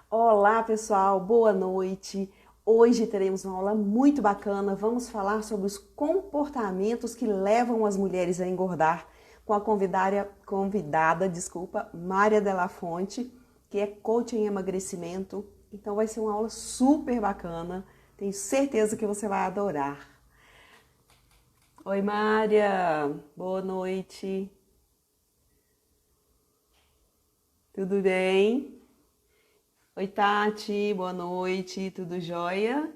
Olá, pessoal, boa noite. Hoje teremos uma aula muito bacana. Vamos falar sobre os comportamentos que levam as mulheres a engordar com a convidada, Mária Della Fonte, que é coach em emagrecimento. Então vai ser uma aula super bacana. Tenho certeza que você vai adorar. Oi, Mária. Boa noite. Tudo bem? Oi, Tati. Boa noite. Tudo jóia?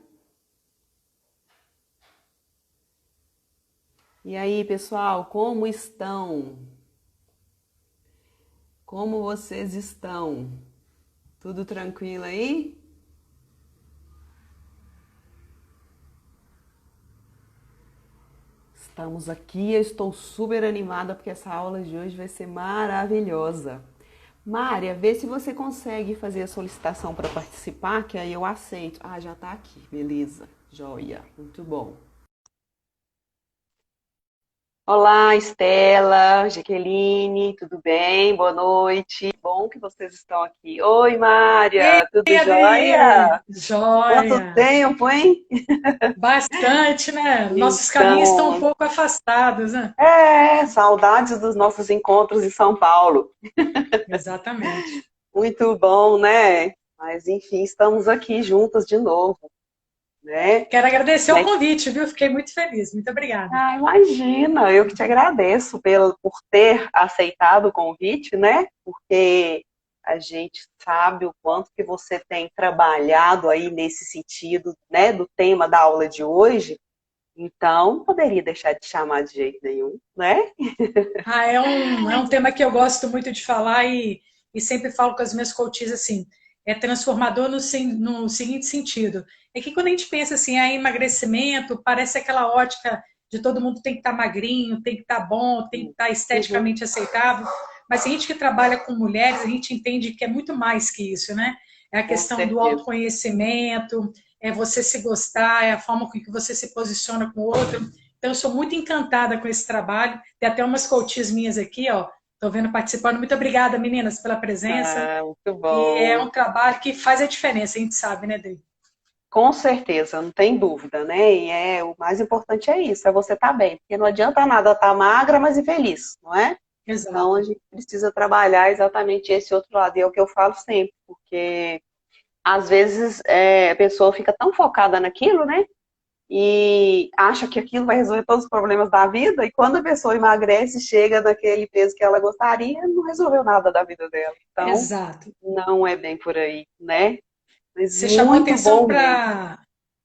E aí, pessoal, como estão? Como vocês estão? Tudo tranquilo aí? Estamos aqui, eu estou super animada porque essa aula de hoje vai ser maravilhosa. Mária, vê se você consegue fazer a solicitação para participar, que aí eu aceito. Ah, já está aqui, beleza. Joia, muito bom. Olá, Estela, Jaqueline, tudo bem? Boa noite. Bom que vocês estão aqui. Oi, Ei, Mária, tudo Adri! jóia? Quanto Joia! tempo, hein? Bastante, né? Nossos caminhos estão um Então, pouco afastados, né? saudades dos nossos encontros em São Paulo. Exatamente. Muito bom, né? Mas enfim, estamos aqui juntas de novo, né? Quero agradecer o Né? convite, viu? Fiquei muito feliz. Muito obrigada. Ah, imagina, eu que te agradeço por ter aceitado o convite, né? Porque a gente sabe o quanto que você tem trabalhado aí nesse sentido, né, do tema da aula de hoje. Então, não poderia deixar de chamar de jeito nenhum, né? É um tema que eu gosto muito de falar e sempre falo com as minhas coaches assim, é transformador no seguinte sentido, é que quando a gente pensa assim, emagrecimento, parece aquela ótica de todo mundo tem que estar magrinho, tem que estar bom, tem que estar Uhum, esteticamente aceitável, mas a gente que trabalha com mulheres, a gente entende que é muito mais que isso, né? É a com questão do certeza. autoconhecimento, é você se gostar, é a forma com que você se posiciona com o outro. Então, eu sou muito encantada com esse trabalho. Tem até umas coaches minhas aqui, ó. Estou vendo participando. Muito obrigada, meninas, pela presença. Ah, muito E é bom. um trabalho que faz a diferença, a gente sabe, né, Dri? Com certeza, não tem dúvida, né? E o mais importante é isso, é você estar bem, porque não adianta nada estar magra, mas infeliz, não é? Então a Exato. gente precisa trabalhar exatamente esse outro lado, e é o que eu falo sempre, porque às vezes a pessoa fica tão focada naquilo, né? E acha que aquilo vai resolver todos os problemas da vida, e quando a pessoa emagrece, chega naquele peso que ela gostaria, não resolveu nada da vida dela. Então, Exato. não é bem por aí, né? Mas Você chamou muito atenção bom mesmo. para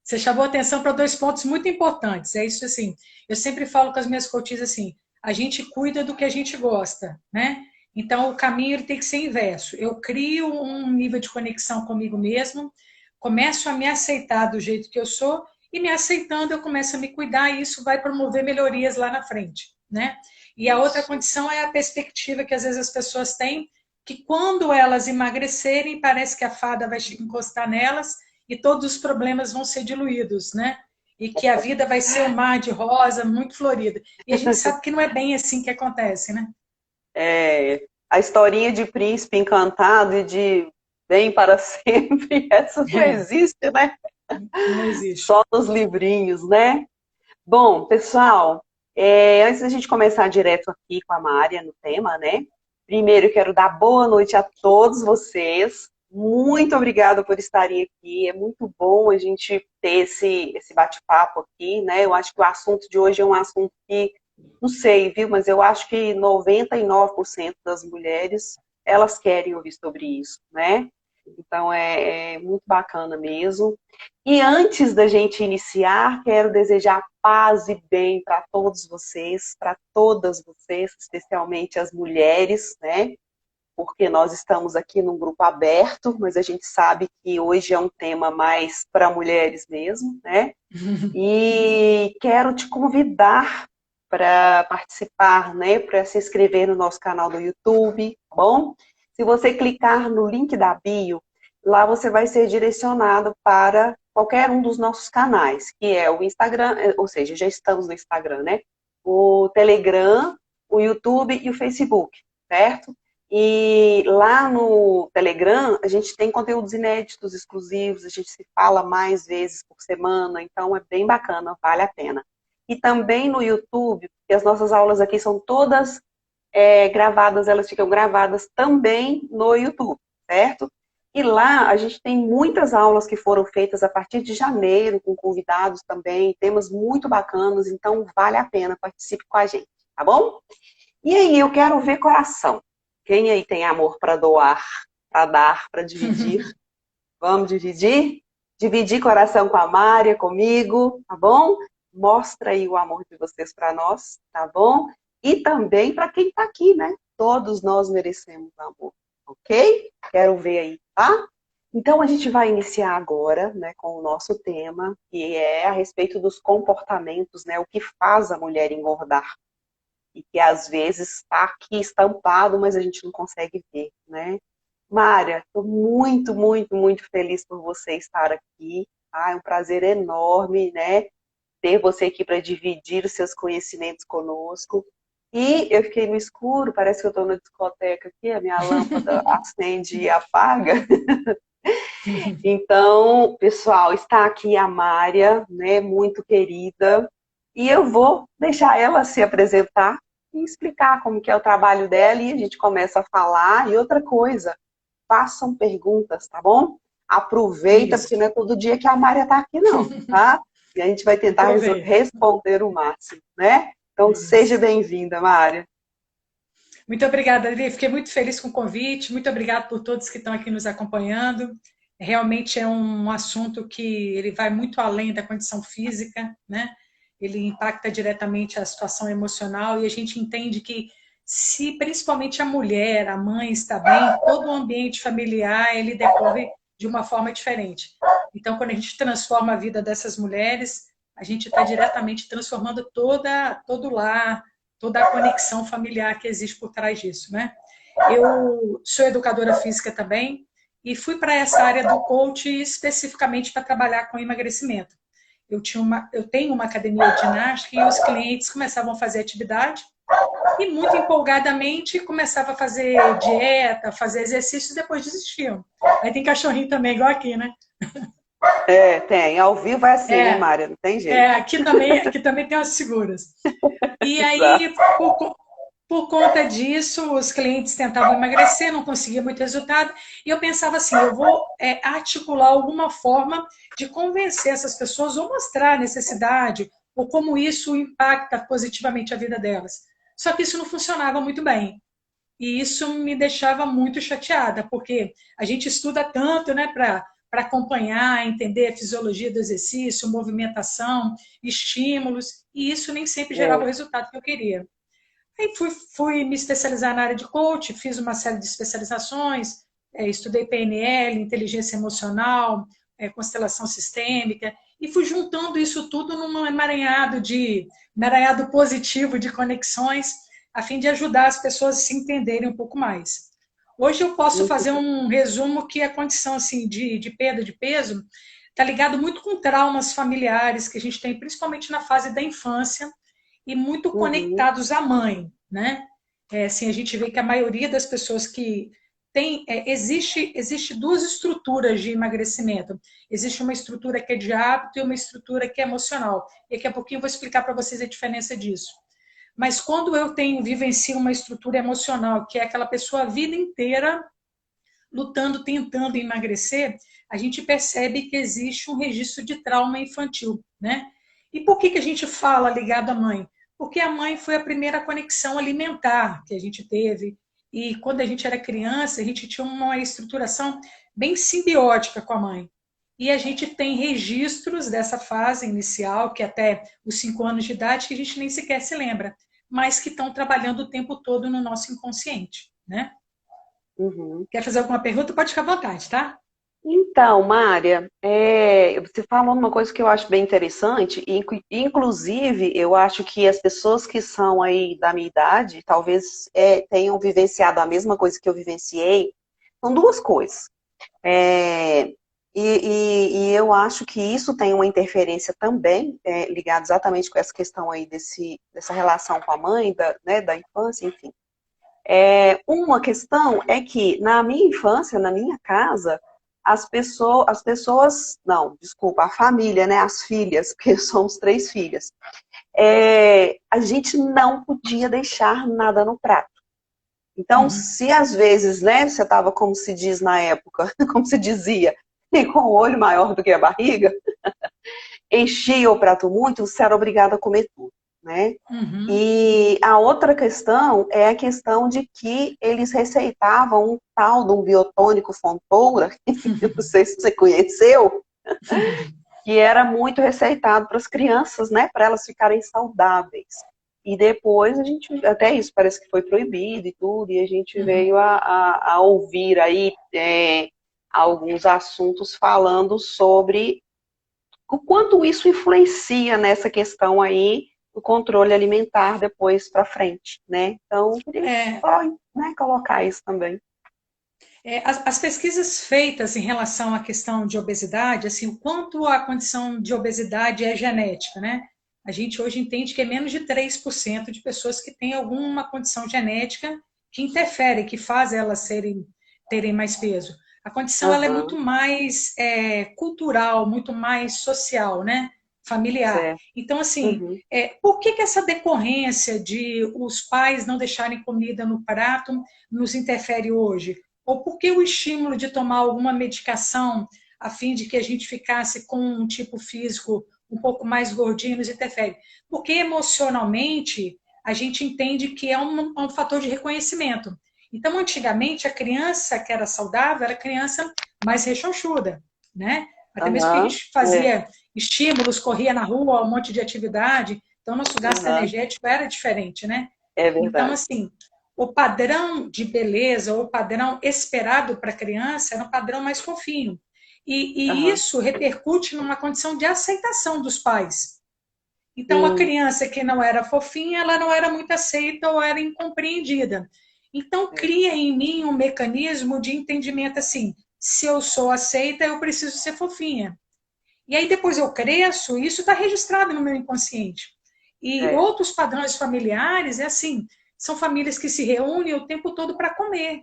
você chamou atenção para dois pontos muito importantes. É isso assim. Eu sempre falo com as minhas coaches assim: a gente cuida do que a gente gosta, né? Então o caminho ele tem que ser inverso. Eu crio um nível de conexão comigo mesmo, começo a me aceitar do jeito que eu sou e me aceitando eu começo a me cuidar e isso vai promover melhorias lá na frente, né? E a outra Isso. condição é a perspectiva que às vezes as pessoas têm que quando elas emagrecerem, parece que a fada vai encostar nelas e todos os problemas vão ser diluídos, né? E que a vida vai ser um mar de rosa muito florida. E a gente sabe que não é bem assim que acontece, né? A historinha de príncipe encantado e de bem para sempre, essa não É, existe, né? não existe. Só nos livrinhos, né? Bom, pessoal, antes da gente começar direto aqui com a Mária no tema, né? Primeiro, eu quero dar boa noite a todos vocês. Muito obrigada por estarem aqui. É muito bom a gente ter esse bate-papo aqui, né? Eu acho que o assunto de hoje é um assunto que, não sei, viu? Mas eu acho que 99% das mulheres, elas querem ouvir sobre isso, né? Então, é muito bacana mesmo. E antes da gente iniciar, quero desejar paz e bem para todos vocês, para todas vocês, especialmente as mulheres, né? Porque nós estamos aqui num grupo aberto, mas a gente sabe que hoje é um tema mais para mulheres mesmo, né? E quero te convidar para participar, né? Para se inscrever no nosso canal do YouTube, tá bom? Se você clicar no link da bio, lá você vai ser direcionado para qualquer um dos nossos canais, que é o Instagram, ou seja, já estamos no Instagram, né? O Telegram, o YouTube e o Facebook, certo? E lá no Telegram, a gente tem conteúdos inéditos, exclusivos, a gente se fala mais vezes por semana, então é bem bacana, vale a pena. E também no YouTube, porque as nossas aulas aqui são todas gravadas, elas ficam gravadas também no YouTube, certo? E lá a gente tem muitas aulas que foram feitas a partir de janeiro, com convidados também, temas muito bacanas, então vale a pena, participe com a gente, tá bom? E aí, eu quero ver coração. Quem aí tem amor para doar, para dar, para dividir? Vamos dividir? Dividir coração com a Mária, comigo, tá bom? Mostra aí o amor de vocês para nós, tá bom? E também para quem está aqui, né? Todos nós merecemos amor, ok? Quero ver aí, tá? Então a gente vai iniciar agora, né, com o nosso tema, que é a respeito dos comportamentos, né? O que faz a mulher engordar e que às vezes está aqui estampado, mas a gente não consegue ver, né? Mária, estou muito, muito, muito feliz por você estar aqui. Ah, é um prazer enorme, né? Ter você aqui para dividir os seus conhecimentos conosco. E eu fiquei no escuro, parece que eu estou na discoteca aqui, a minha lâmpada acende e apaga. Então, pessoal, está aqui a Mária, né? Muito querida. E eu vou deixar ela se apresentar e explicar como que é o trabalho dela e a gente começa a falar. E outra coisa, façam perguntas, tá bom? Aproveita, porque Isso. não é todo dia que a Mária está aqui, não, tá? E a gente vai tentar Aproveita. responder o máximo, né? Então, seja Isso. bem-vinda, Mária. Muito obrigada, Adri. Fiquei muito feliz com o convite. Muito obrigada por todos que estão aqui nos acompanhando. Realmente é um assunto que ele vai muito além da condição física, né? Ele impacta diretamente a situação emocional e a gente entende que se principalmente a mulher, a mãe está bem, todo o ambiente familiar ele decorre de uma forma diferente. Então, quando a gente transforma a vida dessas mulheres, a gente está diretamente transformando todo o lar, toda a conexão familiar que existe por trás disso, né? Eu sou educadora física também e fui para essa área do coach especificamente para trabalhar com emagrecimento. Eu tenho uma academia de ginástica e os clientes começavam a fazer atividade e muito empolgadamente começava a fazer dieta, fazer exercícios e depois desistiam. Aí tem cachorrinho também, igual aqui, né? É, tem. Ao vivo é assim, né, É, Mária? Não tem jeito. aqui também tem umas figuras. E Exato. aí, por conta disso, os clientes tentavam emagrecer, não conseguia muito resultado, e eu pensava assim, eu vou articular alguma forma de convencer essas pessoas ou mostrar a necessidade, ou como isso impacta positivamente a vida delas. Só que isso não funcionava muito bem. E isso me deixava muito chateada, porque a gente estuda tanto, né, para acompanhar, entender a fisiologia do exercício, movimentação, estímulos, e isso nem sempre gerava o É. resultado que eu queria. Aí fui me especializar na área de coach, fiz uma série de especializações, estudei PNL, inteligência emocional, constelação sistêmica, e fui juntando isso tudo num emaranhado positivo de conexões, a fim de ajudar as pessoas a se entenderem um pouco mais. Hoje eu posso Muito fazer bom. um resumo que a condição assim, de perda de peso está ligado muito com traumas familiares que a gente tem, principalmente na fase da infância, e muito Uhum. conectados à mãe, né? Assim, a gente vê que a maioria das pessoas que tem, existe duas estruturas de emagrecimento. Existe uma estrutura que é de hábito e uma estrutura que é emocional. E daqui a pouquinho eu vou explicar para vocês a diferença disso. Mas quando eu vivencio uma estrutura emocional, que é aquela pessoa a vida inteira lutando, tentando emagrecer, a gente percebe que existe um registro de trauma infantil, né? E por que a gente fala ligado à mãe? Porque a mãe foi a primeira conexão alimentar que a gente teve. E quando a gente era criança, a gente tinha uma estruturação bem simbiótica com a mãe. E a gente tem registros dessa fase inicial, que é até os 5 anos de idade, que a gente nem sequer se lembra, mas que estão trabalhando o tempo todo no nosso inconsciente, né? Uhum. Quer fazer alguma pergunta? Pode ficar à vontade, tá? Então, Mária, você falou uma coisa que eu acho bem interessante, inclusive eu acho que as pessoas que são aí da minha idade, talvez tenham vivenciado a mesma coisa que eu vivenciei, são duas coisas. É, e eu acho que isso tem uma interferência também, ligada exatamente com essa questão aí dessa relação com a mãe, né, da infância, enfim. Uma questão é que na minha infância, na minha casa, não, desculpa, a família, né, as filhas, porque somos 3 filhas, a gente não podia deixar nada no prato. Então, Uhum. se às vezes, né, você estava, como se diz na época, como se dizia, com o olho maior do que a barriga, enchia o prato muito, você era obrigado a comer tudo, né? Uhum. E a outra questão é a questão de que eles receitavam um tal de um biotônico Fontoura, não sei se você conheceu, que era muito receitado para as crianças, né, para elas ficarem saudáveis. E depois a gente, até isso parece que foi proibido e tudo, e a gente Uhum. veio a ouvir aí alguns assuntos falando sobre o quanto isso influencia nessa questão aí do controle alimentar depois para frente, né? Então, eu queria É, só, né, colocar isso também. as pesquisas feitas em relação à questão de obesidade, assim, o quanto a condição de obesidade é genética, né? A gente hoje entende que é menos de 3% de pessoas que têm alguma condição genética que interfere, que faz elas terem mais peso. A condição ela é muito Aham, mais cultural, muito mais social, né? Familiar. certo. Então, assim, Uhum, por que essa decorrência de os pais não deixarem comida no prato nos interfere hoje? Ou por que o estímulo de tomar alguma medicação a fim de que a gente ficasse com um tipo físico um pouco mais gordinho nos interfere? Porque emocionalmente a gente entende que é um fator de reconhecimento. Então, antigamente, a criança que era saudável era a criança mais rechonchuda, né? Até mesmo porque a aham, gente fazia estímulos, corria na rua, um monte de atividade, então nosso gasto aham, energético era diferente, né? é Então, verdade. assim, o padrão de beleza, ou o padrão esperado para a criança, era um padrão mais fofinho. E Aham, isso repercute numa condição de aceitação dos pais. Então, a sim, criança que não era fofinha, ela não era muito aceita ou era incompreendida. Então, é, cria em mim um mecanismo de entendimento assim: se eu sou aceita, eu preciso ser fofinha. E aí depois eu cresço, e isso está registrado no meu inconsciente. E é, outros padrões familiares é assim, são famílias que se reúnem o tempo todo para comer,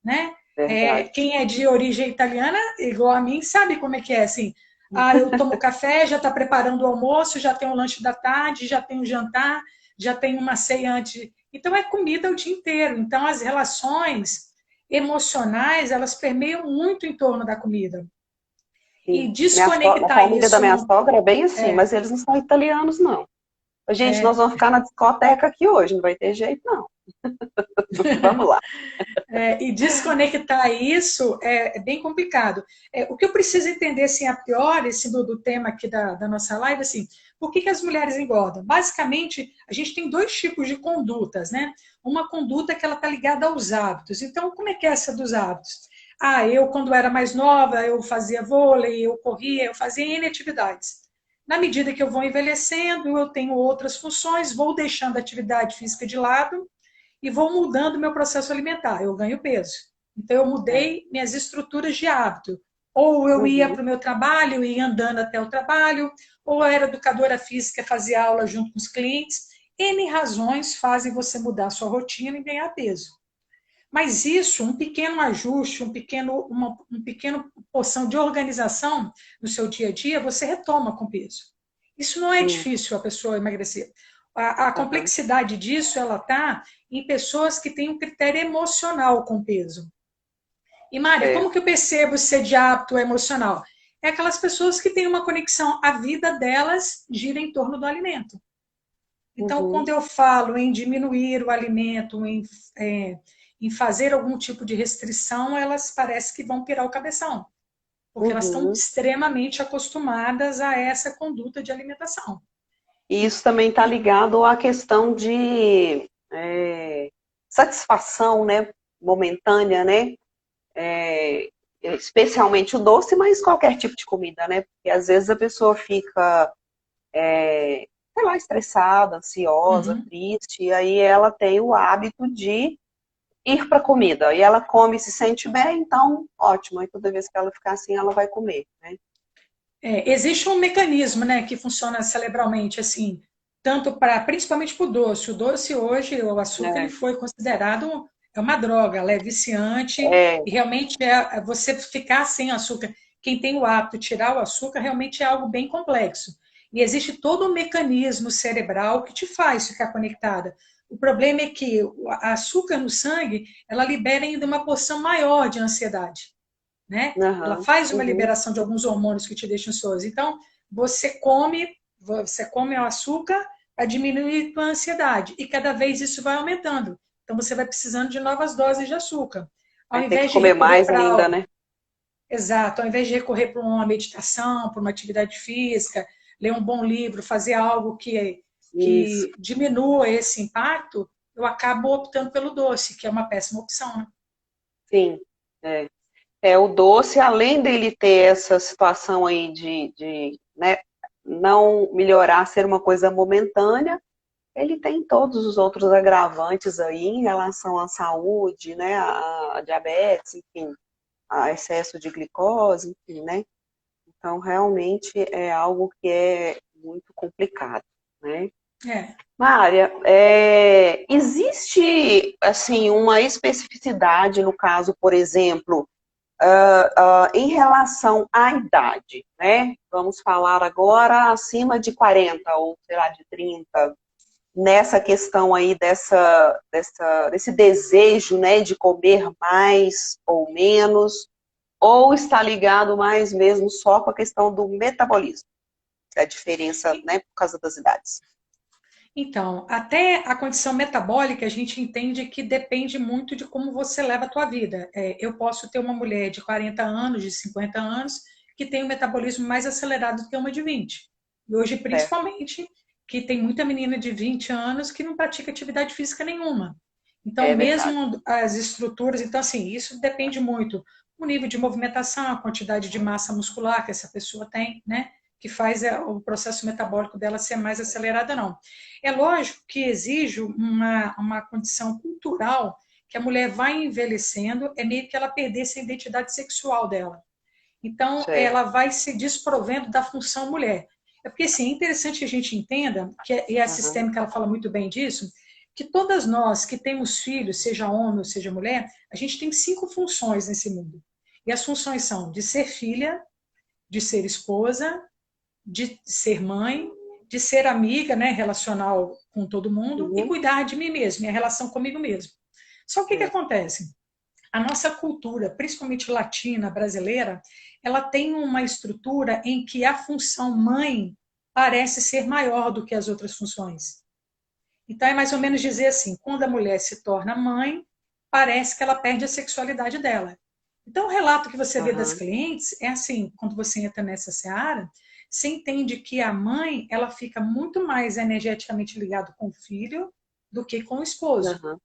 né? verdade. Quem é de origem italiana, igual a mim, sabe como é que é assim. Ah, eu tomo café, já está preparando o almoço, já tem o lanche da tarde, já tem o jantar, já tem uma ceia antes. Então é comida o dia inteiro. Então as relações emocionais, elas permeiam muito em torno da comida. E Sim. A desconectar família da isso minha no, sogra é bem assim, é, mas eles não são italianos, não. Gente, nós é, vamos ficar na discoteca aqui hoje, não vai ter jeito, não. Vamos lá. e desconectar isso é bem complicado. O que eu preciso entender, assim, a priori, assim, do tema aqui da nossa live, assim, por que as mulheres engordam? Basicamente, a gente tem dois tipos de condutas, né? Uma conduta que ela está ligada aos hábitos. Então, como é que é essa dos hábitos? Ah, eu, quando era mais nova, eu fazia vôlei, eu corria, eu fazia N atividades. Na medida que eu vou envelhecendo, eu tenho outras funções, vou deixando a atividade física de lado e vou mudando meu processo alimentar. Eu ganho peso. Então, eu É. mudei minhas estruturas de hábito. Ou eu ia Uhum, para o meu trabalho, ia andando até o trabalho, ou eu era educadora física, fazia aula junto com os clientes. N razões fazem você mudar a sua rotina e ganhar peso. Mas isso, um pequeno ajuste, um pequeno porção de organização no seu dia a dia, você retoma com peso. Isso não é sim. difícil a pessoa emagrecer. A Aham, complexidade disso, ela está em pessoas que têm um critério emocional com peso. E, Mária, como certo. que eu percebo se é de hábito emocional? É aquelas pessoas que têm uma conexão, a vida delas gira em torno do alimento. Então, quando Uhum, eu falo em diminuir o alimento, em fazer algum tipo de restrição, elas parecem que vão pirar o cabeção, porque elas estão uhum. extremamente acostumadas a essa conduta de alimentação. E isso também está ligado à questão de satisfação, né, momentânea, né, é, especialmente o doce, mas qualquer tipo de comida, né, porque às vezes a pessoa fica, sei lá, estressada, ansiosa, Uhum. triste, e aí ela tem o hábito de ir para a comida, e ela come e se sente bem, então ótimo, aí toda vez que ela ficar assim, ela vai comer, né. Existe um mecanismo, né, que funciona cerebralmente assim, tanto para, principalmente para o doce. O doce hoje, o açúcar, ele É, foi considerado é uma droga, ela é viciante É, e realmente você ficar sem açúcar. Quem tem o hábito de tirar o açúcar realmente é algo bem complexo. E existe todo um mecanismo cerebral que te faz ficar conectada. O problema é que o açúcar no sangue, ela libera ainda uma porção maior de ansiedade, né? Ela aham, faz uma uhum. liberação de alguns hormônios que te deixam ansioso. Então, você come o açúcar para diminuir a tua ansiedade e cada vez isso vai aumentando. Então, você vai precisando de novas doses de açúcar. Ao Vai ter que invés de comer recorrer mais para ainda, algo, né? exato, ao invés de recorrer para uma meditação, para uma atividade física, ler um bom livro, fazer algo Isso, que diminua esse impacto, eu acabo optando pelo doce, que é uma péssima opção, né? sim. É. O doce, além dele ter essa situação aí né, não melhorar, ser uma coisa momentânea, ele tem todos os outros agravantes aí em relação à saúde, né, a diabetes, enfim, a excesso de glicose, enfim, né? Então, realmente é algo que é muito complicado, né? É. Mária, existe, assim, uma especificidade no caso, por exemplo, em relação à idade, né? Vamos falar agora acima de 40 ou, sei lá, de 30 nessa questão aí desse desejo, né, de comer mais ou menos, ou está ligado mais mesmo só com a questão do metabolismo, a diferença, né, por causa das idades. Então, até a condição metabólica, a gente entende que depende muito de como você leva a tua vida. Eu posso ter uma mulher de 40 anos, de 50 anos, que tem um metabolismo mais acelerado do que uma de 20. E hoje, Certo. principalmente, que tem muita menina de 20 anos que não pratica atividade física nenhuma. Então, É verdade. mesmo as estruturas, então, assim, isso depende muito. O nível de movimentação, a quantidade de massa muscular que essa pessoa tem, né? Que faz o processo metabólico dela ser mais acelerado, não. É lógico que exige uma condição cultural que a mulher vai envelhecendo, é meio que ela perdesse a identidade sexual dela. Então, Certo. ela vai se desprovendo da função mulher. É porque, assim, é interessante que a gente entenda, e a Uhum. sistêmica ela fala muito bem disso, que todas nós que temos filhos, seja homem ou seja mulher, a gente tem 5 funções nesse mundo. E as funções são de ser filha, de ser esposa, de ser mãe, de ser amiga, né, relacional com todo mundo e Uhum. cuidar de mim mesmo, minha relação comigo mesmo. Só que o que Certo. acontece? A nossa cultura, principalmente latina, brasileira, ela tem uma estrutura em que a função mãe parece ser maior do que as outras funções. Então é mais ou menos dizer assim, quando a mulher se torna mãe, parece que ela perde a sexualidade dela. Então, o relato que você vê das Uhum. clientes é assim, quando você entra nessa seara, você entende que a mãe, ela fica muito mais energeticamente ligada com o filho do que com o esposo. Uhum.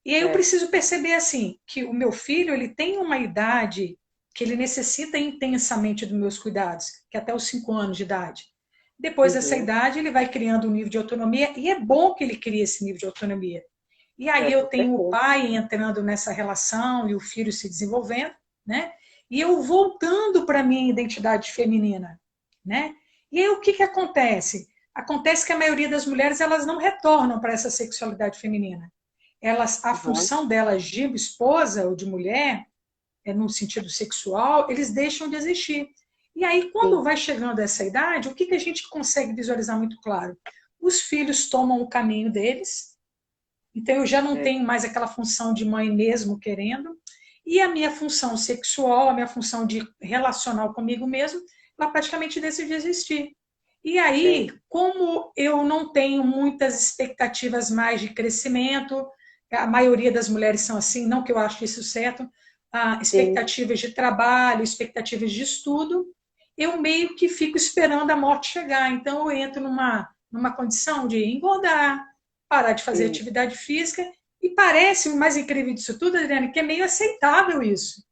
E aí eu É. preciso perceber assim, que o meu filho, ele tem uma idade que ele necessita intensamente dos meus cuidados, que é até os 5 anos de idade. Depois dessa Uhum. idade, ele vai criando um nível de autonomia, e é bom que ele crie esse nível de autonomia. E aí eu Com tenho o certeza. pai entrando nessa relação e o filho se desenvolvendo, né? E eu voltando para a minha identidade feminina, né? E aí o que acontece? Acontece que a maioria das mulheres elas não retornam para essa sexualidade feminina. A Uhum. função delas de esposa ou de mulher, no sentido sexual, eles deixam de existir. E aí, quando Sim. vai chegando essa idade, o que a gente consegue visualizar muito claro? Os filhos tomam o caminho deles, então eu já não É. tenho mais aquela função de mãe mesmo querendo, e a minha função sexual, a minha função de relacional comigo mesmo, ela praticamente deixa de existir. E aí, Sim. como eu não tenho muitas expectativas mais de crescimento, a maioria das mulheres são assim, não que eu acho isso certo, Sim. expectativas de trabalho, expectativas de estudo, eu meio que fico esperando a morte chegar. Então, eu entro numa condição de engordar, parar de fazer Sim. atividade física, e parece, o mais incrível disso tudo, Adriane, que é meio aceitável isso,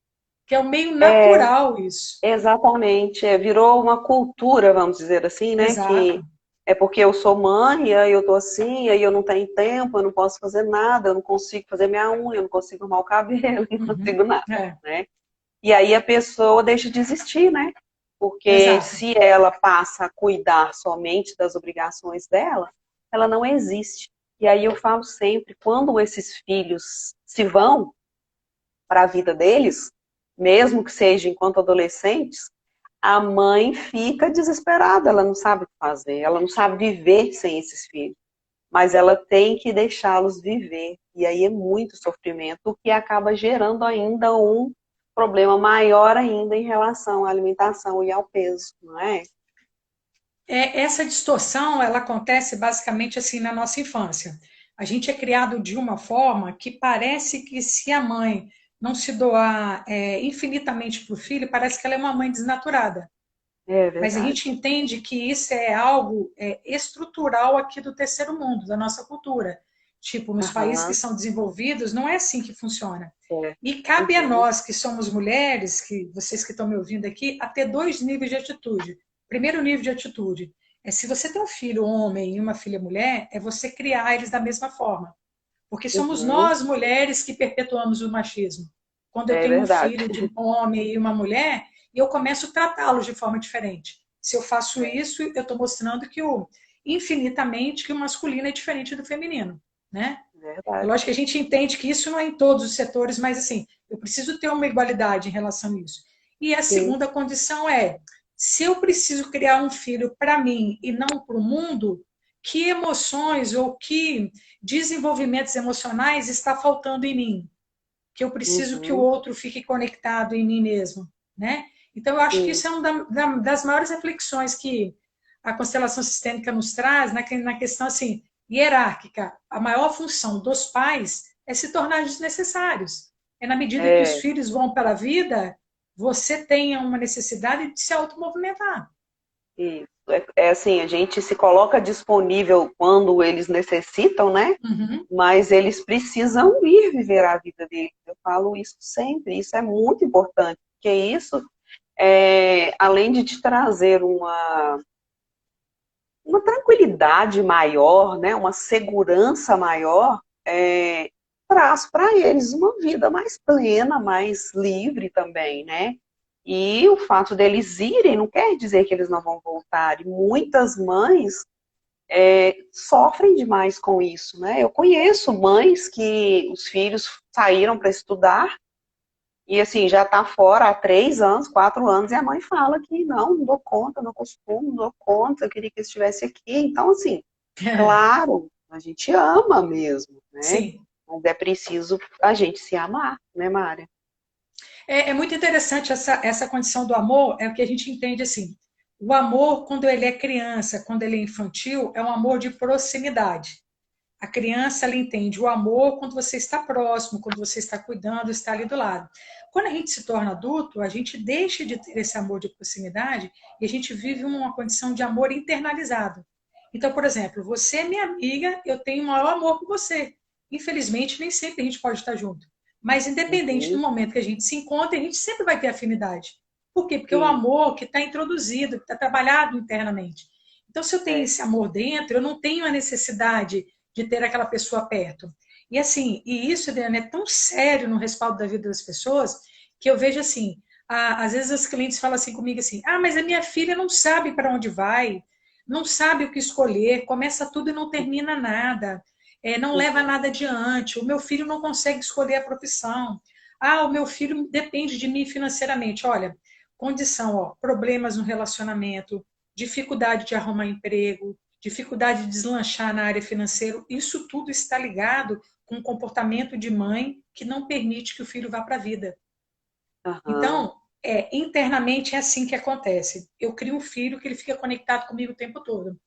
que é o meio É, natural isso. exatamente. Virou uma cultura, vamos dizer assim, né? Exato. Que é porque eu sou mãe, e aí eu tô assim, aí eu não tenho tempo, eu não posso fazer nada, eu não consigo fazer minha unha, eu não consigo arrumar o cabelo, eu não Uhum. consigo nada, É, né? E aí a pessoa deixa de existir, né? Porque exato. se ela passa a cuidar somente das obrigações dela, ela não existe. E aí eu falo sempre, quando esses filhos se vão para a vida deles, mesmo que seja enquanto adolescentes, a mãe fica desesperada, ela não sabe o que fazer, ela não sabe viver sem esses filhos, mas ela tem que deixá-los viver. E aí é muito sofrimento, o que acaba gerando ainda um problema maior ainda em relação à alimentação e ao peso, não é? Essa distorção, ela acontece basicamente assim na nossa infância. A gente é criado de uma forma que parece que se a mãe não se doar infinitamente para o filho, parece que ela é uma mãe desnaturada. É Mas a verdade. gente entende que isso é algo estrutural aqui do terceiro mundo, da nossa cultura. Tipo, nos países que Aham, são desenvolvidos, não é assim que funciona. é. E cabe a Uhum, nós, que somos mulheres, que vocês que estão me ouvindo aqui, a ter dois níveis de atitude. Primeiro nível de atitude é se você tem um filho homem e uma filha mulher, é você criar eles da mesma forma. Porque somos uhum, nós, mulheres, que perpetuamos o machismo. Quando eu é tenho um verdade. filho de um homem e uma mulher, eu começo a tratá-los de forma diferente. Se eu faço É isso, eu estou mostrando que infinitamente que o masculino é diferente do feminino, né? É verdade. lógico que a gente entende que isso não é em todos os setores, mas assim, eu preciso ter uma igualdade em relação a isso. E a Sim. segunda condição é, se eu preciso criar um filho para mim e não para o mundo, que emoções ou que desenvolvimentos emocionais está faltando em mim? Que eu preciso que o Uhum, outro fique conectado em mim mesmo, né? Então, eu acho que sim. isso é uma das maiores reflexões que a constelação sistêmica nos traz na questão assim, hierárquica. A maior função dos pais é se tornar desnecessários. É na medida que os É, filhos vão para a vida, você tenha uma necessidade de se automovimentar. isso. É assim, a gente se coloca disponível quando eles necessitam, né? Uhum. Mas eles precisam ir viver a vida deles. Eu falo isso sempre, isso é muito importante, porque isso, além de te trazer uma tranquilidade maior, né? Uma segurança maior, traz para eles uma vida mais plena, mais livre também, né? E o fato deles irem não quer dizer que eles não vão voltar. E muitas mães sofrem demais com isso, né? Eu conheço mães que os filhos saíram para estudar e assim já está fora há 3 anos, 4 anos e a mãe fala que não dou conta, não costumo, não dou conta, eu queria que ele estivesse aqui. Então assim, claro, a gente ama mesmo, né? Sim. Mas é preciso a gente se amar, né, Mária? É muito interessante essa condição do amor, é o que a gente entende assim. O amor, quando ele é criança, quando ele é infantil, é um amor de proximidade. A criança, ela entende o amor quando você está próximo, quando você está cuidando, está ali do lado. Quando a gente se torna adulto, a gente deixa de ter esse amor de proximidade e a gente vive uma condição de amor internalizado. Então, por exemplo, você é minha amiga, eu tenho o maior amor por você. Infelizmente, nem sempre a gente pode estar junto. Mas, independente do Uhum, momento que a gente se encontra, a gente sempre vai ter afinidade. Por quê? Porque é o sim, amor que está introduzido, que está trabalhado internamente. Então, se eu tenho é. esse amor dentro, eu não tenho a necessidade de ter aquela pessoa perto. E assim, e isso, Adriana, é tão sério no respaldo da vida das pessoas que eu vejo assim, às vezes os clientes falam assim comigo assim, mas a minha filha não sabe para onde vai, não sabe o que escolher, começa tudo e não termina nada, não leva Uhum, nada adiante, o meu filho não consegue escolher a profissão, o meu filho depende de mim financeiramente. Olha, condição, ó, problemas no relacionamento, dificuldade de arrumar emprego, dificuldade de deslanchar na área financeira, isso tudo está ligado com o comportamento de mãe que não permite que o filho vá para a vida. aham, Então, internamente é assim que acontece. Eu crio um filho que ele fica conectado comigo o tempo todo.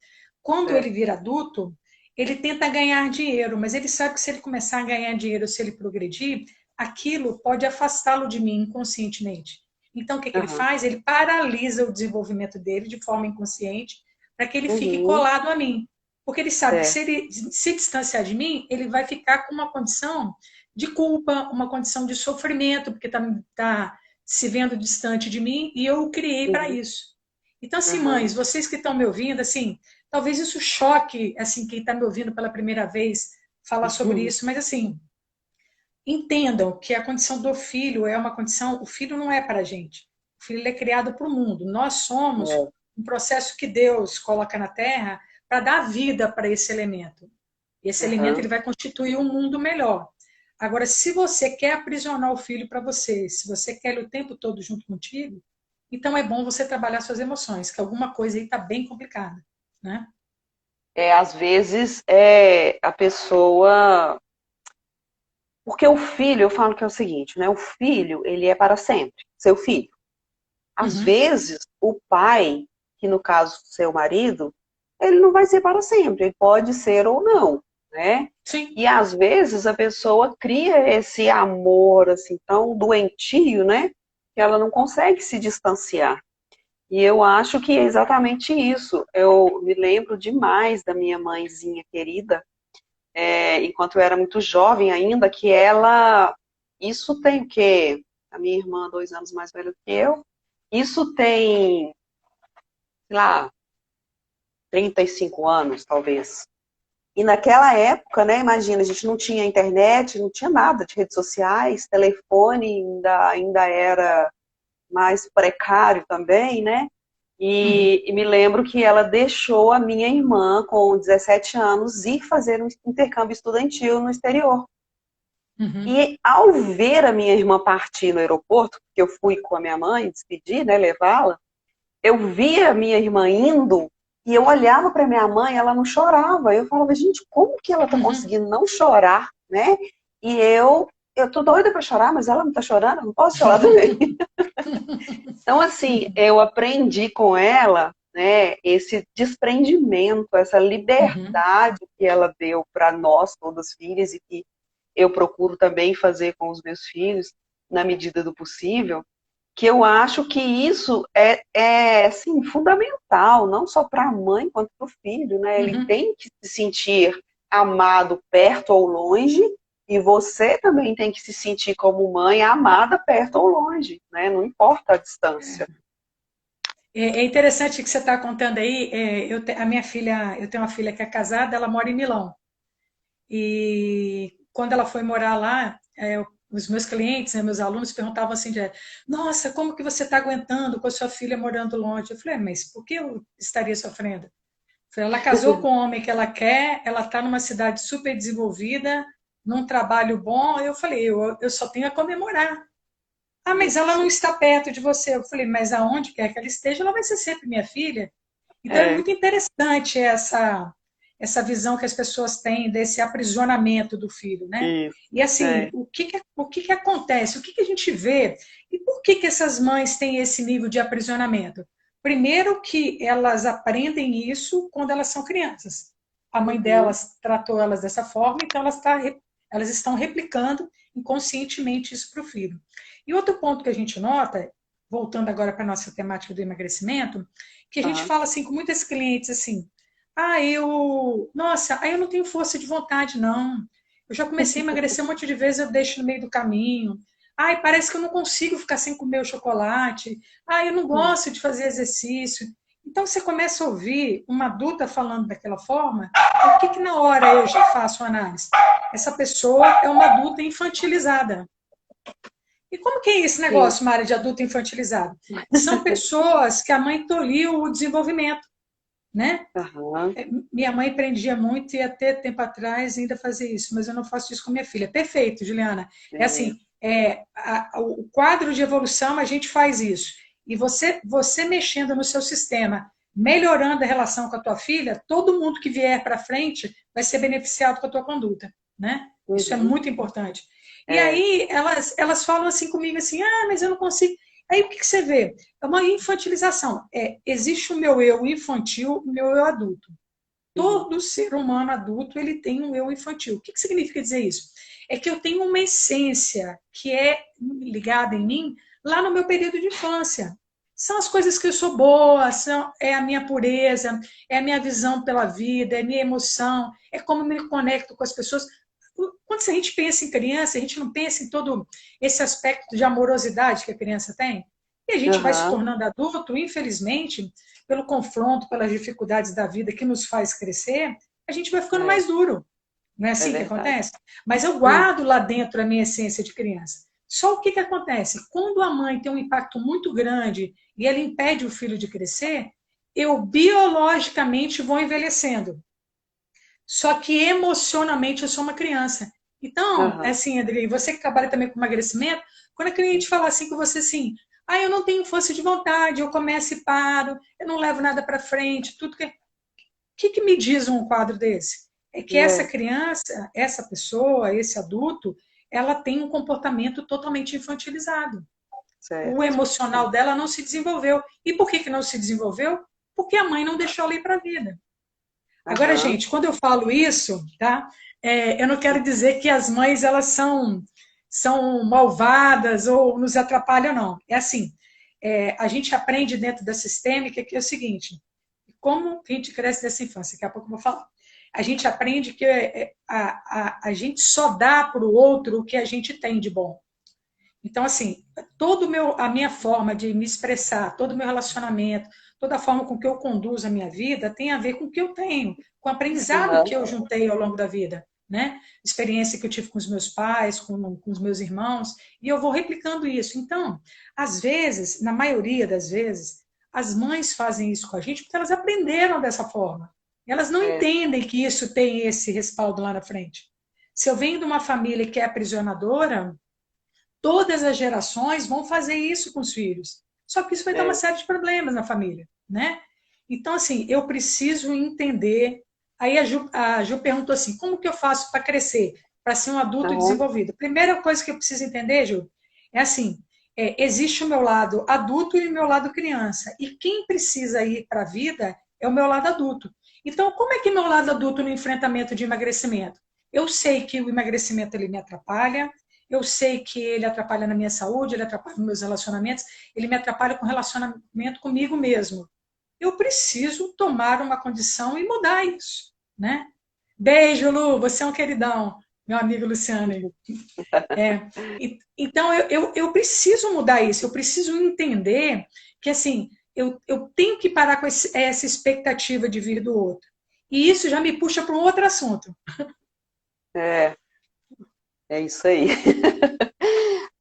Quando ele é. vira adulto, ele tenta ganhar dinheiro, mas ele sabe que se ele começar a ganhar dinheiro, se ele progredir, aquilo pode afastá-lo de mim inconscientemente. Então, o que, que ele Aham, faz? Ele paralisa o desenvolvimento dele de forma inconsciente para que ele fique uhum, colado a mim. Porque ele sabe que se certo. ele se distanciar de mim, ele vai ficar com uma condição de culpa, uma condição de sofrimento, porque está se vendo distante de mim e eu o criei para Uhum, isso. Então, assim, aham, mães, vocês que estão me ouvindo, assim, talvez isso choque, assim, quem está me ouvindo pela primeira vez falar sobre uhum, isso, mas assim, entendam que a condição do filho é uma condição, o filho não é para a gente. O filho é criado para o mundo. Nós somos é, um processo que Deus coloca na Terra para dar vida para esse elemento. Esse alimento Aham. ele vai constituir um mundo melhor. Agora, se você quer aprisionar o filho para você, se você quer ele o tempo todo junto contigo, então é bom você trabalhar suas emoções, que alguma coisa aí está bem complicada, né? Às vezes, a pessoa. Porque o filho, eu falo que é o seguinte, né? O filho, ele é para sempre, seu filho. Às Uhum. vezes, o pai, que no caso seu marido, ele não vai ser para sempre, ele pode ser ou não, né? Sim. E às vezes a pessoa cria esse amor assim tão doentio, né? Que ela não consegue se distanciar. E eu acho que é exatamente isso. Eu me lembro demais da minha mãezinha querida, enquanto eu era muito jovem ainda, que ela. Isso tem o quê? A minha irmã, 2 anos mais velha que eu. Isso tem, sei lá, 35 anos, talvez. E naquela época, né, imagina, a gente não tinha internet, não tinha nada de redes sociais, telefone ainda era mais precário também, né? Uhum. E me lembro que ela deixou a minha irmã, com 17 anos, ir fazer um intercâmbio estudantil no exterior. Uhum. E ao ver a minha irmã partir no aeroporto, porque eu fui com a minha mãe despedir, né, levá-la, eu via a minha irmã indo e eu olhava para minha mãe, ela não chorava. Eu falava, gente, como que ela está Uhum. conseguindo não chorar, né? E eu tô doida para chorar, mas ela não está chorando, eu não posso chorar também. Então, assim, eu aprendi com ela, né, esse desprendimento, essa Uhum. liberdade que ela deu para nós, todas filhas, e que eu procuro também fazer com os meus filhos, na medida do possível, que eu acho que isso é assim, fundamental, não só para a mãe quanto para o filho, né? Ele Uhum. tem que se sentir amado perto ou longe, e você também tem que se sentir como mãe amada perto ou longe, né? Não importa a distância. É interessante que você está contando aí. A minha filha, eu tenho uma filha que é casada, ela mora em Milão. E quando ela foi morar lá, os meus clientes, né, meus alunos perguntavam assim, nossa, como que você está aguentando com a sua filha morando longe? Eu falei, mas por que eu estaria sofrendo? Eu falei, ela casou com o homem que ela quer, ela está numa cidade super desenvolvida, num trabalho bom. Eu falei, eu só tenho a comemorar. Ah, mas ela não Isso. está perto de você. Eu falei, mas aonde quer que ela esteja, ela vai ser sempre minha filha. Então é É, muito interessante essa visão que as pessoas têm desse aprisionamento do filho, né? isso. E assim, É. o que acontece? O que a gente vê? E por que essas mães têm esse nível de aprisionamento? Primeiro que elas aprendem isso quando elas são crianças. A mãe Uhum. delas tratou elas dessa forma, então elas estão replicando inconscientemente isso para o filho. E outro ponto que a gente nota, voltando agora para a nossa temática do emagrecimento, que a gente Aham. fala assim com muitos clientes assim, nossa, eu não tenho força de vontade não. Eu já comecei a emagrecer um monte de vezes, eu deixo no meio do caminho. Ai, parece que eu não consigo ficar sem comer o chocolate. Ai, eu não gosto de fazer exercício. Então você começa a ouvir uma adulta falando daquela forma, o que na hora eu já faço uma análise? Essa pessoa é uma adulta infantilizada. E como que é esse Sim. negócio, uma área de adulto infantilizado? São pessoas que a mãe tolhiu o desenvolvimento, né? Aham. Minha mãe prendia muito e até tempo atrás ainda fazia isso, mas eu não faço isso com minha filha. Perfeito, Juliana. É É. assim, o quadro de evolução a gente faz isso. E você mexendo no seu sistema, melhorando a relação com a tua filha, todo mundo que vier para frente vai ser beneficiado com a tua conduta, né? Isso é Uhum. muito importante. E É. aí elas falam assim comigo assim, mas eu não consigo. Aí o que você vê? É uma infantilização. Existe o meu eu infantil, o meu eu adulto. Uhum. Todo ser humano adulto ele tem um eu infantil. O que significa dizer isso? É que eu tenho uma essência que é ligada em mim lá no meu período de infância. São as coisas que eu sou boa, é a minha pureza, é a minha visão pela vida, é a minha emoção, é como eu me conecto com as pessoas. Quando a gente pensa em criança, a gente não pensa em todo esse aspecto de amorosidade que a criança tem. E a gente vai se Aham. tornando adulto, infelizmente, pelo confronto, pelas dificuldades da vida que nos faz crescer, a gente vai ficando É. mais duro. Não é É assim que verdade. acontece? Mas eu Hum. guardo lá dentro a minha essência de criança. Só o que acontece? Quando a mãe tem um impacto muito grande e ela impede o filho de crescer, eu biologicamente vou envelhecendo. Só que emocionalmente eu sou uma criança. Então, Aham. assim, Adri, você que trabalha também com emagrecimento, quando a cliente fala assim com você assim, ah, eu não tenho força de vontade, eu começo e paro, eu não levo nada para frente, tudo que. O que, que me diz um quadro desse? É que essa É, criança, essa pessoa, esse adulto, ela tem um comportamento totalmente infantilizado. O certo. emocional dela não se desenvolveu. E por que, que não se desenvolveu? Porque a mãe não deixou ela ir para a vida. Agora, Aham. gente, quando eu falo isso, tá? Eu não quero dizer que as mães elas são malvadas ou nos atrapalham, não. É assim, a gente aprende dentro da sistêmica que é o seguinte: como a gente cresce dessa infância? Daqui a pouco eu vou falar. A gente aprende que a gente só dá para o outro o que a gente tem de bom. Então, assim, a minha forma de me expressar, todo o meu relacionamento, toda a forma com que eu conduzo a minha vida tem a ver com o que eu tenho, com o aprendizado que Aham. eu juntei ao longo da vida, né? Experiência que eu tive com os meus pais, com os meus irmãos, e eu vou replicando isso. Então, às vezes, na maioria das vezes, as mães fazem isso com a gente porque elas aprenderam dessa forma. Elas não É. entendem que isso tem esse respaldo lá na frente. Se eu venho de uma família que é aprisionadora, todas as gerações vão fazer isso com os filhos. Só que isso vai dar uma É. série de problemas na família, né? Então, assim, eu preciso entender. Aí a Ju perguntou assim: como que eu faço para crescer, para ser um adulto Aham. desenvolvido? Primeira coisa que eu preciso entender, Ju, é assim: existe o meu lado adulto e o meu lado criança. E quem precisa ir para a vida é o meu lado adulto. Então, como é que meu lado adulto no enfrentamento de emagrecimento? Eu sei que o emagrecimento ele me atrapalha, eu sei que ele atrapalha na minha saúde, ele atrapalha nos meus relacionamentos, ele me atrapalha com relacionamento comigo mesmo. Eu preciso tomar uma condição e mudar isso, né? Beijo, Lu, você é um queridão, meu amigo Luciano. Então, eu preciso mudar isso, eu preciso entender que, assim, eu tenho que parar com essa expectativa de vir do outro. E isso já me puxa para um outro assunto. É, é isso aí.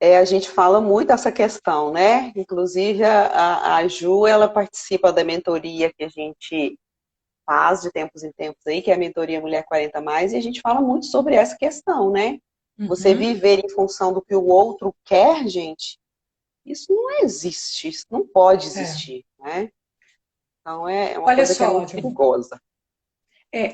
A gente fala muito essa questão, né? Inclusive, a Ju, ela participa da mentoria que a gente faz de tempos em tempos aí, que é a mentoria Mulher 40 Mais, e a gente fala muito sobre essa questão, né? Você Uhum. viver em função do que o outro quer, gente, isso não existe, isso não pode É. existir, né? Então é uma Olha coisa que é só, muito Ju, perigosa.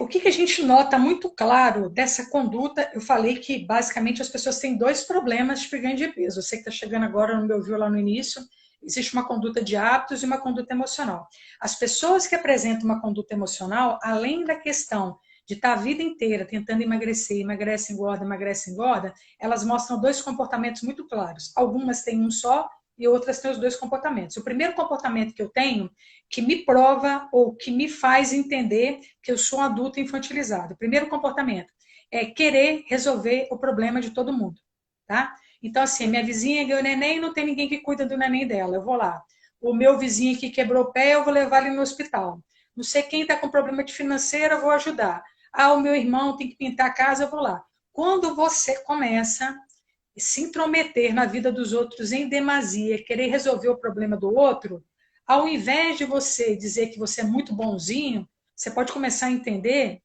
o que, que a gente nota muito claro dessa conduta? Eu falei que basicamente as pessoas têm dois problemas de ganho de peso. Você que está chegando agora, não me ouviu lá no início, existe uma conduta de hábitos e uma conduta emocional. As pessoas que apresentam uma conduta emocional, além da questão de estar a vida inteira tentando emagrecer, emagrece, engorda, elas mostram dois comportamentos muito claros. Algumas têm um só e outras têm os dois comportamentos. O primeiro comportamento que eu tenho, que me prova ou que me faz entender que eu sou um adulto infantilizado. O primeiro comportamento é querer resolver o problema de todo mundo, tá? Então, assim, minha vizinha ganhou neném e não tem ninguém que cuida do neném dela, eu vou lá. O meu vizinho que quebrou o pé, eu vou levar ele no hospital. Não sei quem está com problema de financeiro, eu vou ajudar. Ah, o meu irmão tem que pintar a casa, eu vou lá. Quando você começa a se intrometer na vida dos outros em demasia, querer resolver o problema do outro, ao invés de você dizer que você é muito bonzinho, você pode começar a entender.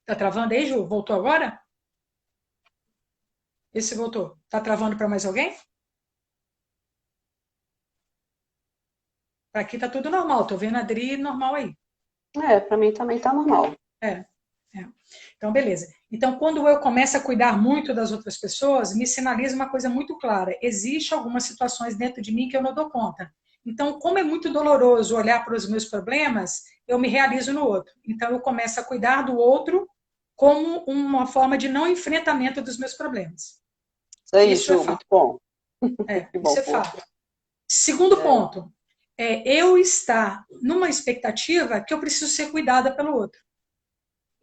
Tá travando aí, Ju? Voltou agora? Esse voltou. Tá travando para mais alguém? Aqui tá tudo normal. Tô vendo a Adri normal aí. Para mim também tá normal. É, é. Então, beleza. Então, quando eu começo a cuidar muito das outras pessoas, me sinaliza uma coisa muito clara. Existem algumas situações dentro de mim que eu não dou conta. Então, como é muito doloroso olhar para os meus problemas, eu me realizo no outro. Então, eu começo a cuidar do outro como uma forma de não enfrentamento dos meus problemas. Isso aí, Isso é Ju, fato. muito bom. Que Isso bom, é pô. fato. Segundo É, ponto, eu estar numa expectativa que eu preciso ser cuidada pelo outro.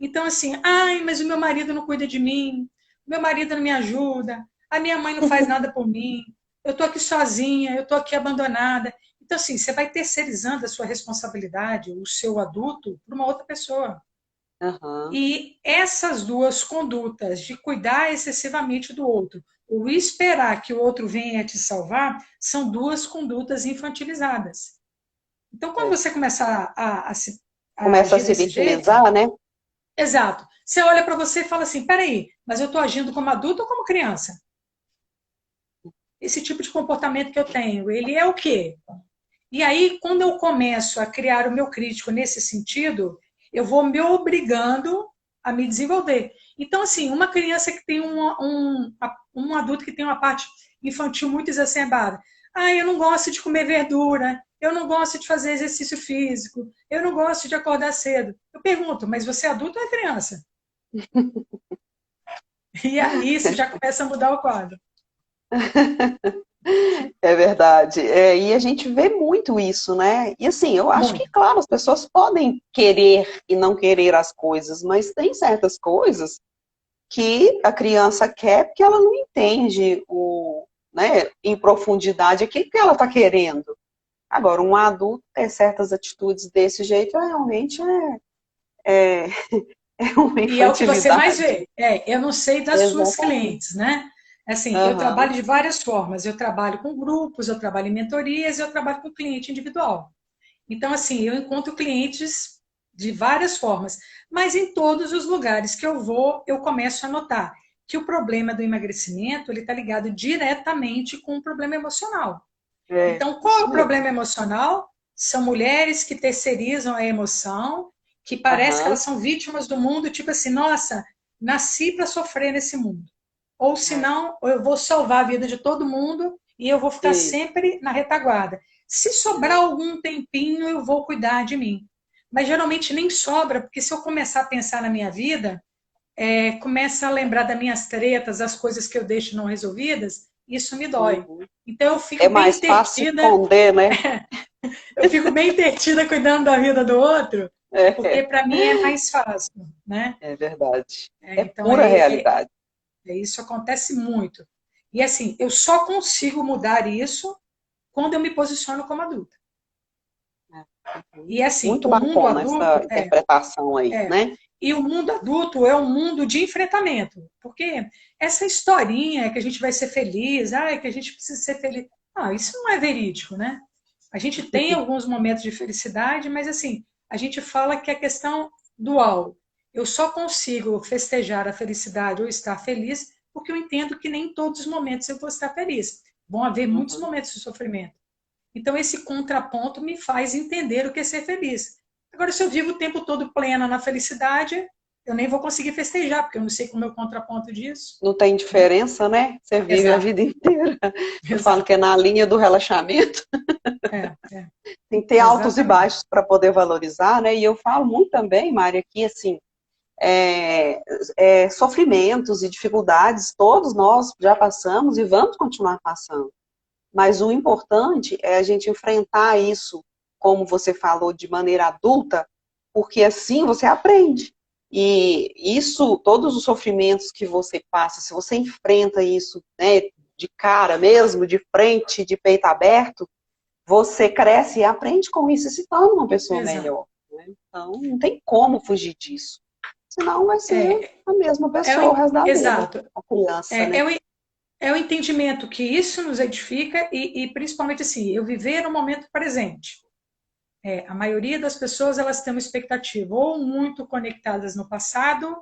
Então, assim, ai, mas o meu marido não cuida de mim, o meu marido não me ajuda, a minha mãe não faz nada por mim, eu estou aqui sozinha, eu estou aqui abandonada. Então, assim, você vai terceirizando a sua responsabilidade, o seu adulto, para uma outra pessoa. aham, E essas duas condutas de cuidar excessivamente do outro, ou esperar que o outro venha te salvar, são duas condutas infantilizadas. Então, quando é. você começar a Começa a agir se desse jeito, vitimizar, né? exato, Você olha para você e fala assim, peraí, mas eu estou agindo como adulto ou como criança? Esse tipo de comportamento que eu tenho, ele é o quê? E aí, quando eu começo a criar o meu crítico nesse sentido, eu vou me obrigando a me desenvolver. Então, assim, uma criança que tem um adulto que tem uma parte infantil muito exacerbada. Ah, eu não gosto de comer verdura, eu não gosto de fazer exercício físico, eu não gosto de acordar cedo. Eu pergunto, mas você é adulto ou é criança? E aí isso já começa a mudar o quadro. É verdade. É, e a gente vê muito isso, né? E assim, eu acho que, Muito. claro, as pessoas podem querer e não querer as coisas, mas tem certas coisas que a criança quer porque ela não entende né, em profundidade aquilo que ela está querendo. Agora, um adulto ter certas atitudes desse jeito realmente é, é uma E é o que você mais infantilidade. vê. É, eu não sei das suas Exatamente. clientes, né? Assim, eu Aham. trabalho de várias formas. Eu trabalho com grupos, eu trabalho em mentorias, eu trabalho com cliente individual. Então, assim, eu encontro clientes de várias formas, mas em todos os lugares que eu vou, eu começo a notar que o problema do emagrecimento ele está ligado diretamente com o problema emocional. É, Então, qual é isso o mesmo. problema emocional? São mulheres que terceirizam a emoção, que parece que Aham. elas são vítimas do mundo, tipo assim, nossa, nasci para sofrer nesse mundo. Ou É, senão, eu vou salvar a vida de todo mundo e eu vou ficar isso. sempre na retaguarda. Se sobrar É. algum tempinho, eu vou cuidar de mim. Mas geralmente nem sobra, porque se eu começar a pensar na minha vida, começa a lembrar das minhas tretas, as coisas que eu deixo não resolvidas, isso me dói. Uhum. Então eu É fico bem mais fácil entretida, esconder, né? cuidando da vida do outro, porque É, para mim é mais fácil, né? é verdade. É Então pura realidade. isso acontece muito. E assim, eu só consigo mudar isso quando eu me posiciono como adulta. E assim, Muito o mundo bacana essa adulto interpretação aí, é né? e o mundo adulto é um mundo de enfrentamento, porque essa historinha que a gente vai ser feliz, que a gente precisa ser feliz, isso não é verídico, né? A gente tem alguns momentos de felicidade, mas assim, a gente fala que a questão dual. Eu só consigo festejar a felicidade ou estar feliz porque eu entendo que nem em todos os momentos eu vou estar feliz. Vão haver muitos Uhum. momentos de sofrimento. Então, esse contraponto me faz entender o que é ser feliz. Agora, se eu vivo o tempo todo plena na felicidade, eu nem vou conseguir festejar, porque eu não sei como é o contraponto disso. Não tem Né? diferença, né? Você vive a Exato, vida inteira. Eu falo que exato. é na linha do relaxamento. É, Tem que ter altos e exatamente. baixos para poder valorizar, né? E eu falo muito também, Mária, que assim, é, sofrimentos e dificuldades todos nós já passamos e vamos continuar passando. Mas o importante é a gente enfrentar isso, como você falou, de maneira adulta, porque assim você aprende. E isso, todos os sofrimentos que você passa, se você enfrenta isso, né, de cara mesmo, de frente, de peito aberto, você cresce e aprende com isso e se torna uma pessoa Exato. melhor. Né? Então, não tem como fugir disso. Senão vai ser É, a mesma é pessoa o resto da vida, exato. a criança, É, né? é, o, é o entendimento que isso nos edifica e principalmente assim, eu viver no momento presente. A maioria das pessoas elas têm uma expectativa ou muito conectadas no passado.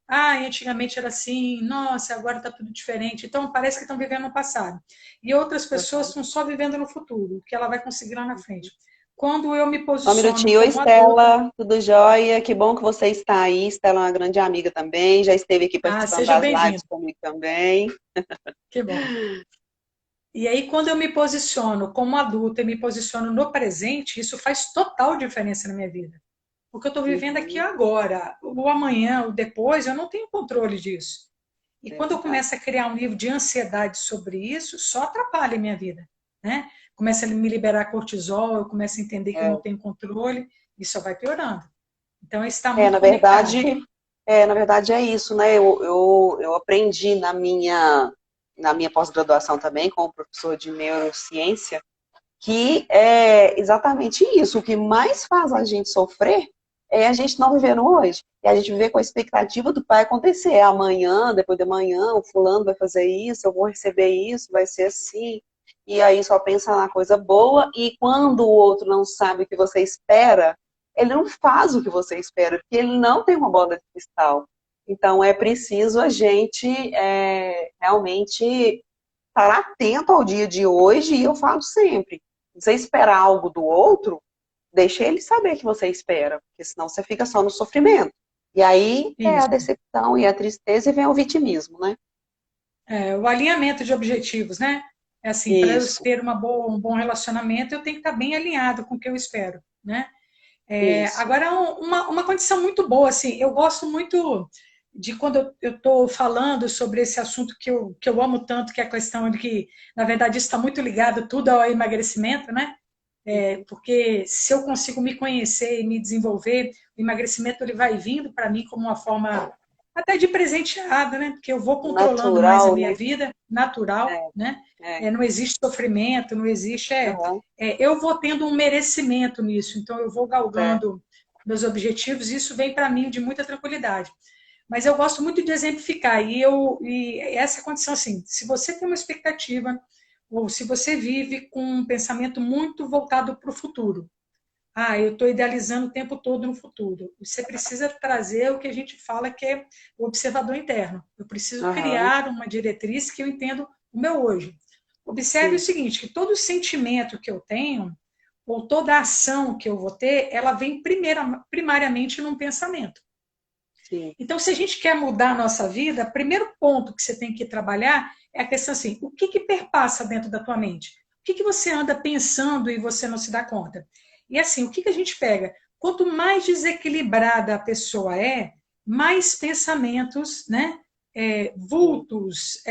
Antigamente era assim, nossa, agora está tudo diferente. Então parece que estão vivendo no passado. E outras pessoas estão só vivendo no futuro, o que ela vai conseguir lá na frente. Quando eu me Só um posiciono minutinho. Oi, como adulta, Estela, tudo jóia? Que bom que você está aí. Estela é uma grande amiga também, já esteve aqui participando seja das lives bem-vindo. comigo também. Que bom. E aí, quando eu me posiciono como adulta e me posiciono no presente, isso faz total diferença na minha vida. Porque eu estou vivendo aqui Uhum, agora. O amanhã, o depois, eu não tenho controle disso. E é quando eu verdade. começo a criar um nível de ansiedade sobre isso, só atrapalha a minha vida, né? Começa a me liberar cortisol, eu começo a entender que eu não É, tenho controle, e só vai piorando. Então, está é, muito na conectado. verdade, na verdade é isso, né? Eu aprendi na minha pós-graduação também, como professor de neurociência, que é exatamente isso. O que mais faz a gente sofrer é a gente não viver no hoje. E a gente viver com a expectativa do que vai acontecer. Amanhã, depois de amanhã, o fulano vai fazer isso, eu vou receber isso, vai ser assim. E aí só pensa na coisa boa. E quando o outro não sabe o que você espera, ele não faz o que você espera, porque ele não tem uma bola de cristal. Então, é preciso a gente realmente estar atento ao dia de hoje, e eu falo sempre, você esperar algo do outro, deixa ele saber que você espera, porque senão você fica só no sofrimento. E aí é a Isso. decepção e a tristeza e vem o vitimismo, né? O alinhamento de objetivos, né? É assim, para eu Isso, ter um bom relacionamento, eu tenho que estar bem alinhado com o que eu espero, né? isso. Agora, uma condição muito boa, assim, eu gosto muito de quando eu estou falando sobre esse assunto que eu amo tanto, que é a questão de que, na verdade, isso está muito ligado tudo ao emagrecimento, né? Porque se eu consigo me conhecer e me desenvolver, o emagrecimento ele vai vindo para mim como uma forma até de presenteada, né? Porque eu vou controlando mais a Natural, minha né? vida, natural, É, né? é. Não existe sofrimento, não existe. Aham, Eu vou tendo um merecimento nisso, então eu vou certo. galgando meus objetivos e isso vem para mim de muita tranquilidade. Mas eu gosto muito de exemplificar e essa condição assim, se você tem uma expectativa ou se você vive com um pensamento muito voltado para o futuro, eu estou idealizando o tempo todo no futuro. Você precisa trazer o que a gente fala que é o observador interno. Eu preciso Aham, criar uma diretriz que eu entendo o meu hoje. Observe o sim, seguinte, que todo sentimento que eu tenho, ou toda ação que eu vou ter, ela vem primariamente num pensamento. sim. Então, se a gente quer mudar a nossa vida, o primeiro ponto que você tem que trabalhar é a questão assim, o que que perpassa dentro da tua mente? O que que você anda pensando e você não se dá conta? E assim, o que que a gente pega? Quanto mais desequilibrada a pessoa mais pensamentos, né, Sim. vultos,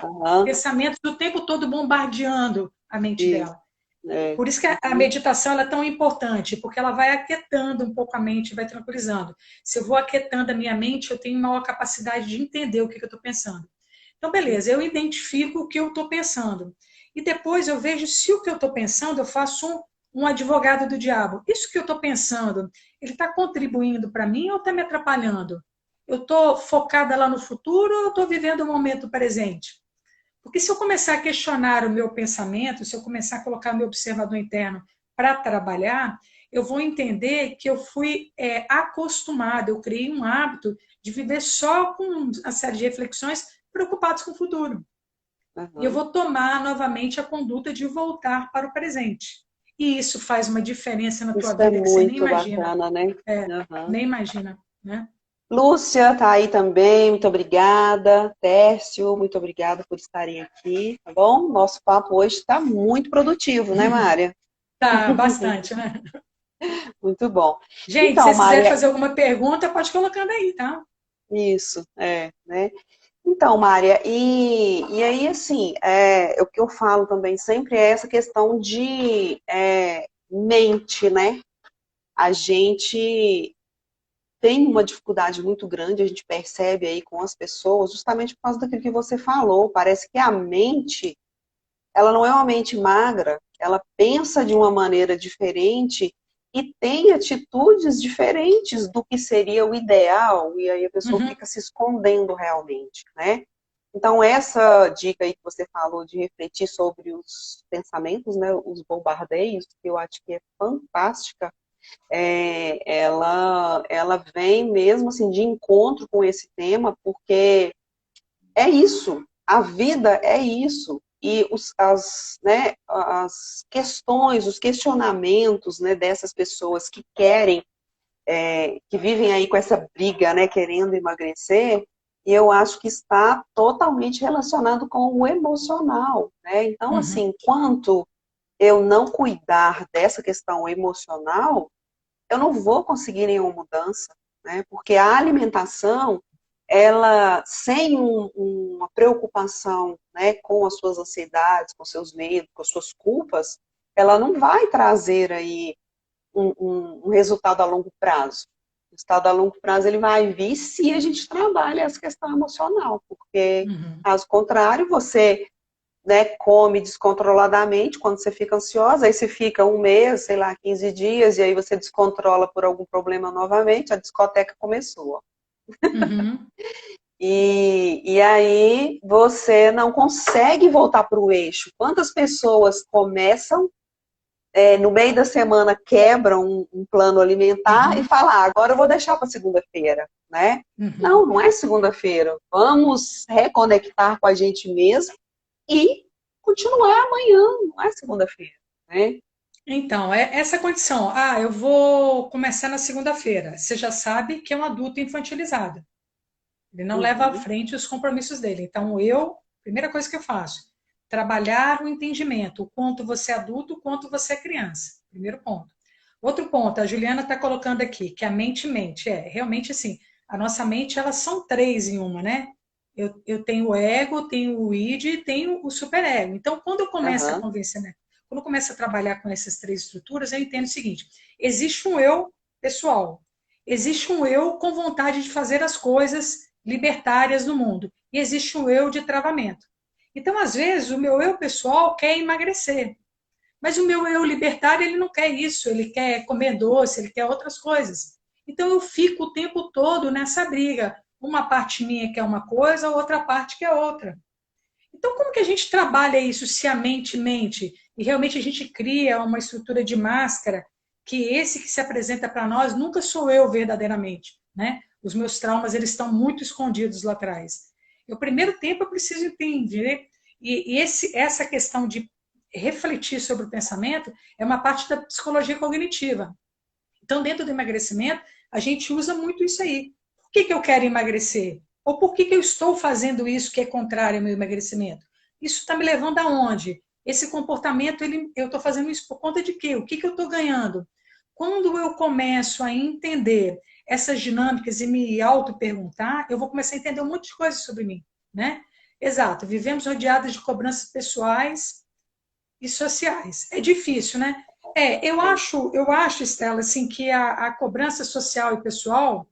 Aham, pensamentos o tempo todo bombardeando a mente isso. dela. É. Por isso que a Uhum, meditação ela é tão importante, porque ela vai aquietando um pouco a mente, vai tranquilizando. Se eu vou aquietando a minha mente, eu tenho maior capacidade de entender o que eu estou pensando. Então, beleza, eu identifico o que eu estou pensando. E depois eu vejo se o que eu estou pensando, eu faço um advogado do diabo. Isso que eu estou pensando, ele está contribuindo para mim ou está me atrapalhando? Eu estou focada lá no futuro ou eu estou vivendo o momento presente? Porque se eu começar a questionar o meu pensamento, se eu começar a colocar o meu observador interno para trabalhar, eu vou entender que eu fui acostumada, eu criei um hábito de viver só com uma série de reflexões preocupados com o futuro. E eu aham. vou tomar novamente a conduta de voltar para o presente. E isso faz uma diferença na tua Isso é vida que você nem muito imagina. bacana, né? É, Aham. nem imagina, né? Lúcia tá aí também, muito obrigada. Tércio, muito obrigada por estarem aqui, tá bom? Nosso papo hoje está muito produtivo, né, Mária? Tá, bastante, né? Muito bom. Gente, se Então, vocês quiserem Mária, fazer alguma pergunta, pode ir colocando aí, tá? isso, né? Então, Mária, e aí, assim, o que eu falo também sempre é essa questão de mente, né? A gente tem uma dificuldade muito grande, a gente percebe aí com as pessoas, justamente por causa daquilo que você falou. Parece que a mente, ela não é uma mente magra, ela pensa de uma maneira diferente e tem atitudes diferentes do que seria o ideal, e aí a pessoa Uhum. fica se escondendo realmente, né? Então, essa dica aí que você falou de refletir sobre os pensamentos, né, os bombardeios, que eu acho que é fantástica, ela vem mesmo assim de encontro com esse tema, porque é isso, a vida é isso. E as questões, os questionamentos, né, dessas pessoas que querem, que vivem aí com essa briga, né, querendo emagrecer, e eu acho que está totalmente relacionado com o emocional, né? Então, Uhum. assim, enquanto eu não cuidar dessa questão emocional, eu não vou conseguir nenhuma mudança, né? Porque a alimentação, ela, sem uma preocupação, né, com as suas ansiedades, com seus medos, com as suas culpas, ela não vai trazer aí um resultado a longo prazo. O resultado a longo prazo ele vai vir se a gente trabalha essa questão emocional, porque Uhum. caso contrário, você, né, come descontroladamente quando você fica ansiosa, aí você fica um mês, sei lá, 15 dias, e aí você descontrola por algum problema novamente, a discoteca começou. Uhum. E aí você não consegue voltar para o eixo. Quantas pessoas começam no meio da semana quebra um plano alimentar e Uhum, fala, agora eu vou deixar para segunda-feira, né? uhum. Não, não é segunda-feira. Vamos reconectar com a gente mesmo e continuar amanhã, não é segunda-feira, né? Então, é essa condição. Ah, eu vou começar na segunda-feira. Você já sabe que é um adulto infantilizado. Ele não leva à Uhum, frente os compromissos dele. Então, primeira coisa que eu faço, trabalhar o entendimento, o quanto você é adulto, o quanto você é criança. Primeiro ponto. Outro ponto, a Juliana está colocando aqui, que a mente mente. É, realmente assim, a nossa mente, elas são três em uma, né? Eu tenho o ego, tenho o id e tenho o superego. Então, quando eu começo a aham, convencer, né? Quando eu começo a trabalhar com essas três estruturas, eu entendo o seguinte: existe um eu pessoal, existe um eu com vontade de fazer as coisas libertárias no mundo, e existe um eu de travamento. Então, às vezes, o meu eu pessoal quer emagrecer, mas o meu eu libertário, ele não quer isso, ele quer comer doce, ele quer outras coisas. Então eu fico o tempo todo nessa briga. Uma parte minha quer uma coisa, a outra parte quer outra. Então como que a gente trabalha isso se a mente mente e realmente a gente cria uma estrutura de máscara que esse que se apresenta para nós nunca sou eu verdadeiramente, né? Os meus traumas, eles estão muito escondidos lá atrás. E o primeiro tempo eu preciso entender essa questão de refletir sobre o pensamento é uma parte da psicologia cognitiva. Então, dentro do emagrecimento, a gente usa muito isso aí. Por que eu quero emagrecer? Ou por que eu estou fazendo isso que é contrário ao meu emagrecimento? Isso está me levando aonde? Esse comportamento, eu estou fazendo isso por conta de quê? O que eu estou ganhando? Quando eu começo a entender essas dinâmicas e me auto-perguntar, eu vou começar a entender um monte de coisas sobre mim, né? Exato, vivemos rodeadas de cobranças pessoais, e sociais. É difícil, né? é, Eu acho, Estela, assim, que a cobrança social e pessoal,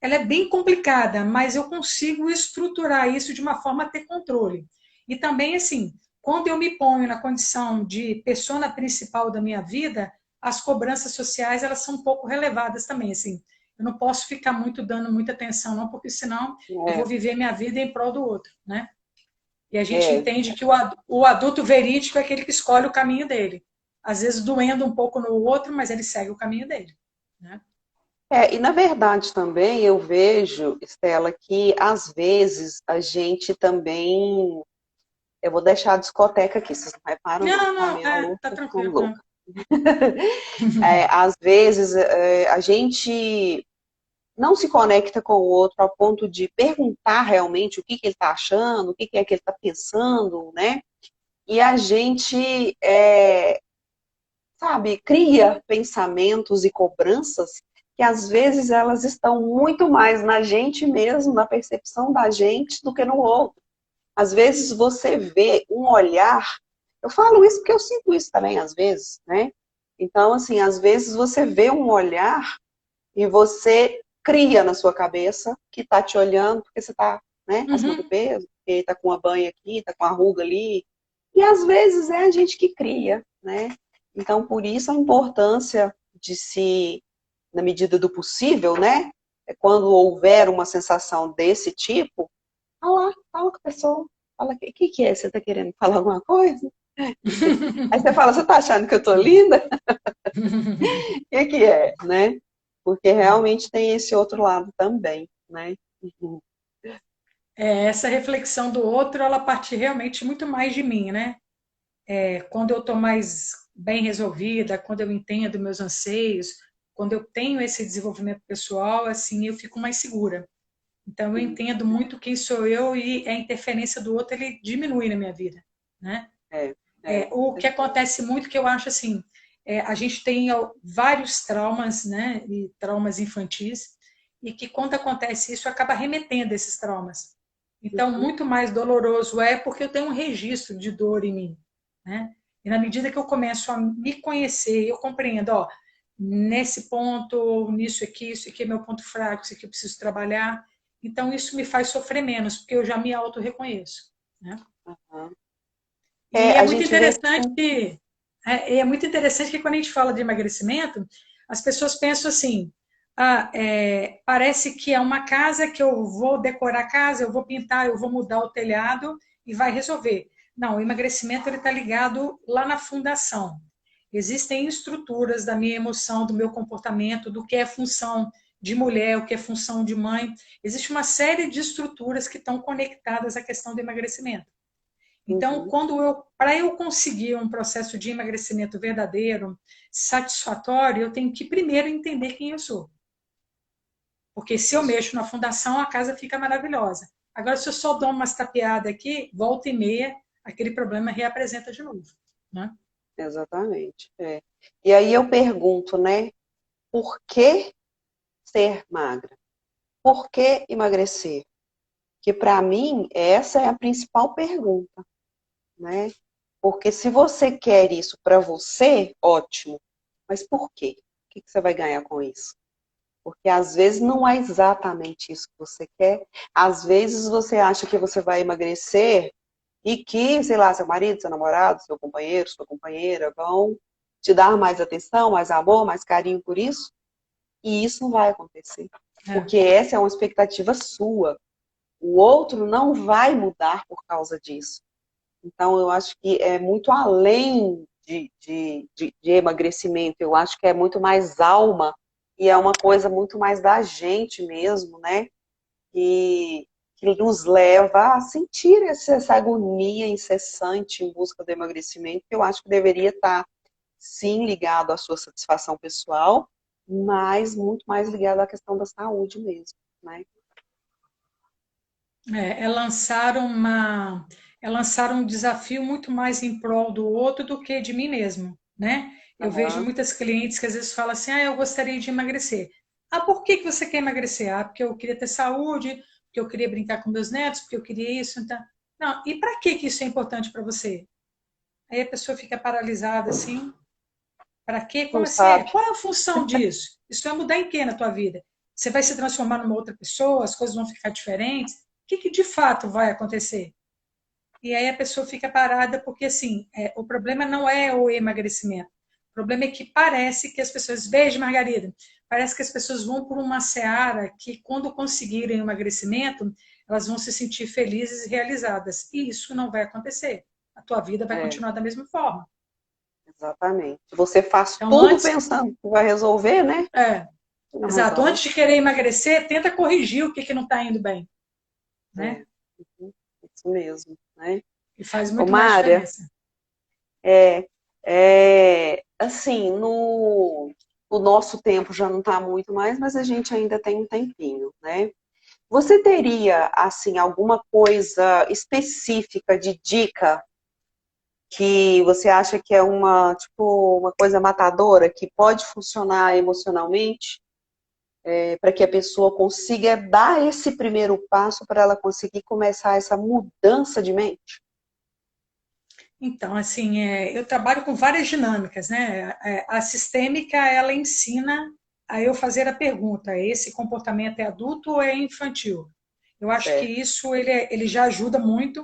ela é bem complicada, mas eu consigo estruturar isso de uma forma a ter controle. E também, assim, quando eu me ponho na condição de persona principal da minha vida, as cobranças sociais, elas são um pouco relevadas também, assim. Eu não posso ficar muito dando muita atenção, não, porque senão eu vou é, viver minha vida em prol do outro, né? E a gente é. entende que o adulto verídico é aquele que escolhe o caminho dele. Às vezes doendo um pouco no outro, mas ele segue o caminho dele. Né? E na verdade também eu vejo, Estela, que às vezes a gente também. Eu vou deixar a discoteca aqui, vocês não reparam, não, Não, tá? não, Minha tá louca ficou tranquilo. louca. Às vezes a gente não se conecta com o outro ao ponto de perguntar realmente o que que ele está achando, o que que é que ele está pensando, né? E a gente, sabe, cria pensamentos e cobranças que às vezes elas estão muito mais na gente mesmo, na percepção da gente, do que no outro. Às vezes você vê um olhar, eu falo isso porque eu sinto isso também às vezes, né? Então, assim, às vezes você vê um olhar e você cria na sua cabeça que tá te olhando porque você tá, né, acima do Uhum. peso, porque tá com uma banha aqui, tá com a ruga ali. E às vezes é a gente que cria, né? Então, por isso a importância de se, na medida do possível, né? Quando houver uma sensação desse tipo, fala com a pessoa. Fala, o que é? Você tá querendo falar alguma coisa? Aí você fala, você tá achando que eu tô linda? O que é, né? Porque realmente tem esse outro lado também, né? Uhum. Essa reflexão do outro, ela parte realmente muito mais de mim, né? Quando eu estou mais bem resolvida, quando eu entendo meus anseios, quando eu tenho esse desenvolvimento pessoal, assim, eu fico mais segura. Então, eu entendo muito quem sou eu e a interferência do outro, ele diminui na minha vida, né? É, com O que certeza. acontece muito, que eu acho assim, a gente tem vários traumas, né, e traumas infantis, e que quando acontece isso, acaba remetendo a esses traumas. Então, Uhum. muito mais doloroso é porque eu tenho um registro de dor em mim, né? E na medida que eu começo a me conhecer, eu compreendo, ó, nesse ponto, nisso aqui, isso aqui é meu ponto fraco, isso aqui eu preciso trabalhar. Então, isso me faz sofrer menos, porque eu já me auto-reconheço, né? Uhum. E A gente vê. é muito interessante que quando a gente fala de emagrecimento, as pessoas pensam assim, parece que é uma casa que eu vou decorar a casa, eu vou pintar, eu vou mudar o telhado e vai resolver. Não, o emagrecimento ele está ligado lá na fundação. Existem estruturas da minha emoção, do meu comportamento, do que é função de mulher, o que é função de mãe. Existe uma série de estruturas que estão conectadas à questão do emagrecimento. Então, Uhum. para eu conseguir um processo de emagrecimento verdadeiro, satisfatório, eu tenho que primeiro entender quem eu sou. Porque se eu mexo na fundação, a casa fica maravilhosa. Agora, se eu só dou umas tapeadas aqui, volta e meia, aquele problema reapresenta de novo. Né? Exatamente. É. E aí eu pergunto, né? Por que ser magra? Por que emagrecer? Que para mim essa é a principal pergunta, né? Porque se você quer isso para você, ótimo. Mas por quê? O que você vai ganhar com isso? Porque às vezes não é exatamente isso que você quer. Às vezes você acha que você vai emagrecer e que, sei lá, seu marido, seu namorado, seu companheiro, sua companheira vão te dar mais atenção, mais amor, mais carinho por isso. E isso não vai acontecer. É. Porque essa é uma expectativa sua. O outro não vai mudar por causa disso. Então, eu acho que é muito além de emagrecimento. Eu acho que é muito mais alma e é uma coisa muito mais da gente mesmo, né? Que nos leva a sentir essa agonia incessante em busca do emagrecimento, que eu acho que deveria estar, sim, ligado à sua satisfação pessoal, mas muito mais ligado à questão da saúde mesmo, né? É lançar um desafio muito mais em prol do outro do que de mim mesmo, né? Eu vejo Aham, muitas clientes que às vezes falam assim, eu gostaria de emagrecer. Ah, por que que você quer emagrecer? Ah, porque eu queria ter saúde, porque eu queria brincar com meus netos, porque eu queria isso, então... Não, e para que isso é importante para você? Aí a pessoa fica paralisada assim, para quê? não Como assim? sabe. Qual é a função disso? Isso vai mudar em quê na tua vida? Você vai se transformar numa outra pessoa? As coisas vão ficar diferentes? O que que de fato vai acontecer? E aí a pessoa fica parada porque, assim, o problema não é o emagrecimento. O problema é que parece que as pessoas... Beijo, Margarida. Parece que as pessoas vão por uma seara que, quando conseguirem o emagrecimento, elas vão se sentir felizes e realizadas. E isso não vai acontecer. A tua vida vai É, continuar da mesma forma. exatamente. Você faz Então, tudo antes... pensando que vai resolver, né? É, E não exato. resolve. Antes de querer emagrecer, tenta corrigir o que, que não está indo bem. Né? É, uhum, isso mesmo, né? E faz Ô, muito mais Mária, diferença. assim, o nosso tempo já não está muito mais, mas a gente ainda tem um tempinho, né? Você teria, assim, alguma coisa específica de dica que você acha que é tipo, uma coisa matadora, que pode funcionar emocionalmente, para que a pessoa consiga dar esse primeiro passo para ela conseguir começar essa mudança de mente? Então, assim, eu trabalho com várias dinâmicas, né? A sistêmica, ela ensina a eu fazer a pergunta, esse comportamento é adulto ou é infantil? Eu acho que Certo. isso ele já ajuda muito.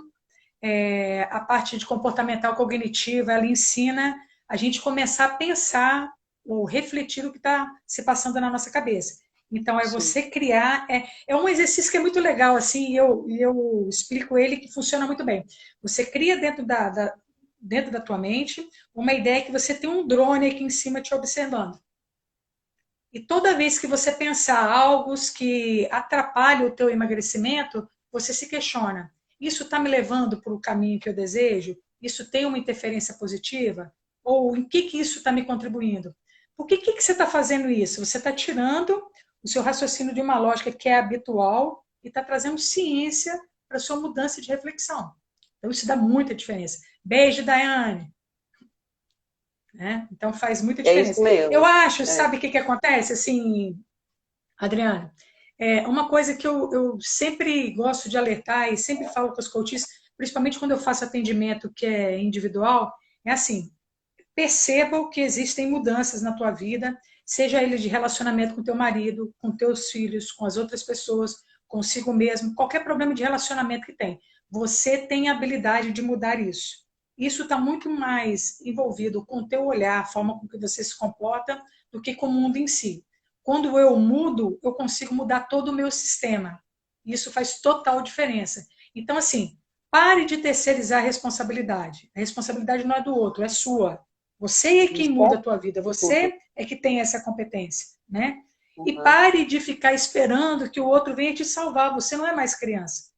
A parte de comportamental cognitiva, ela ensina a gente começar a pensar ou refletir o que está se passando na nossa cabeça. Então, é Sim. você criar. É um exercício que é muito legal, assim, e eu explico ele que funciona muito bem. Você cria dentro da tua mente uma ideia que você tem um drone aqui em cima te observando. E toda vez que você pensar algo que atrapalhe o teu emagrecimento, você se questiona: isso está me levando para o caminho que eu desejo? Isso tem uma interferência positiva? Ou em que isso está me contribuindo? Por que você está fazendo isso? Você está tirando o seu raciocínio de uma lógica que é habitual e está trazendo ciência para a sua mudança de reflexão. Então, isso dá muita diferença. Beijo, Daiane. Né? Então, faz muita É isso diferença. Eu mesmo. acho, É. sabe o que, que acontece? Assim, Adriana, uma coisa que eu sempre gosto de alertar e sempre falo com os coaches, principalmente quando eu faço atendimento que é individual, é assim, perceba que existem mudanças na tua vida, seja ele de relacionamento com teu marido, com teus filhos, com as outras pessoas, consigo mesmo, qualquer problema de relacionamento que tem. Você tem a habilidade de mudar isso. Isso está muito mais envolvido com o teu olhar, a forma com que você se comporta, do que com o mundo em si. Quando eu mudo, eu consigo mudar todo o meu sistema. Isso faz total diferença. Então, assim, pare de terceirizar a responsabilidade. A responsabilidade não é do outro, é sua. Você é quem muda a tua vida, Tudo. você é que tem essa competência, né? E Uhum. pare de ficar esperando que o outro venha te salvar. Você não é mais criança.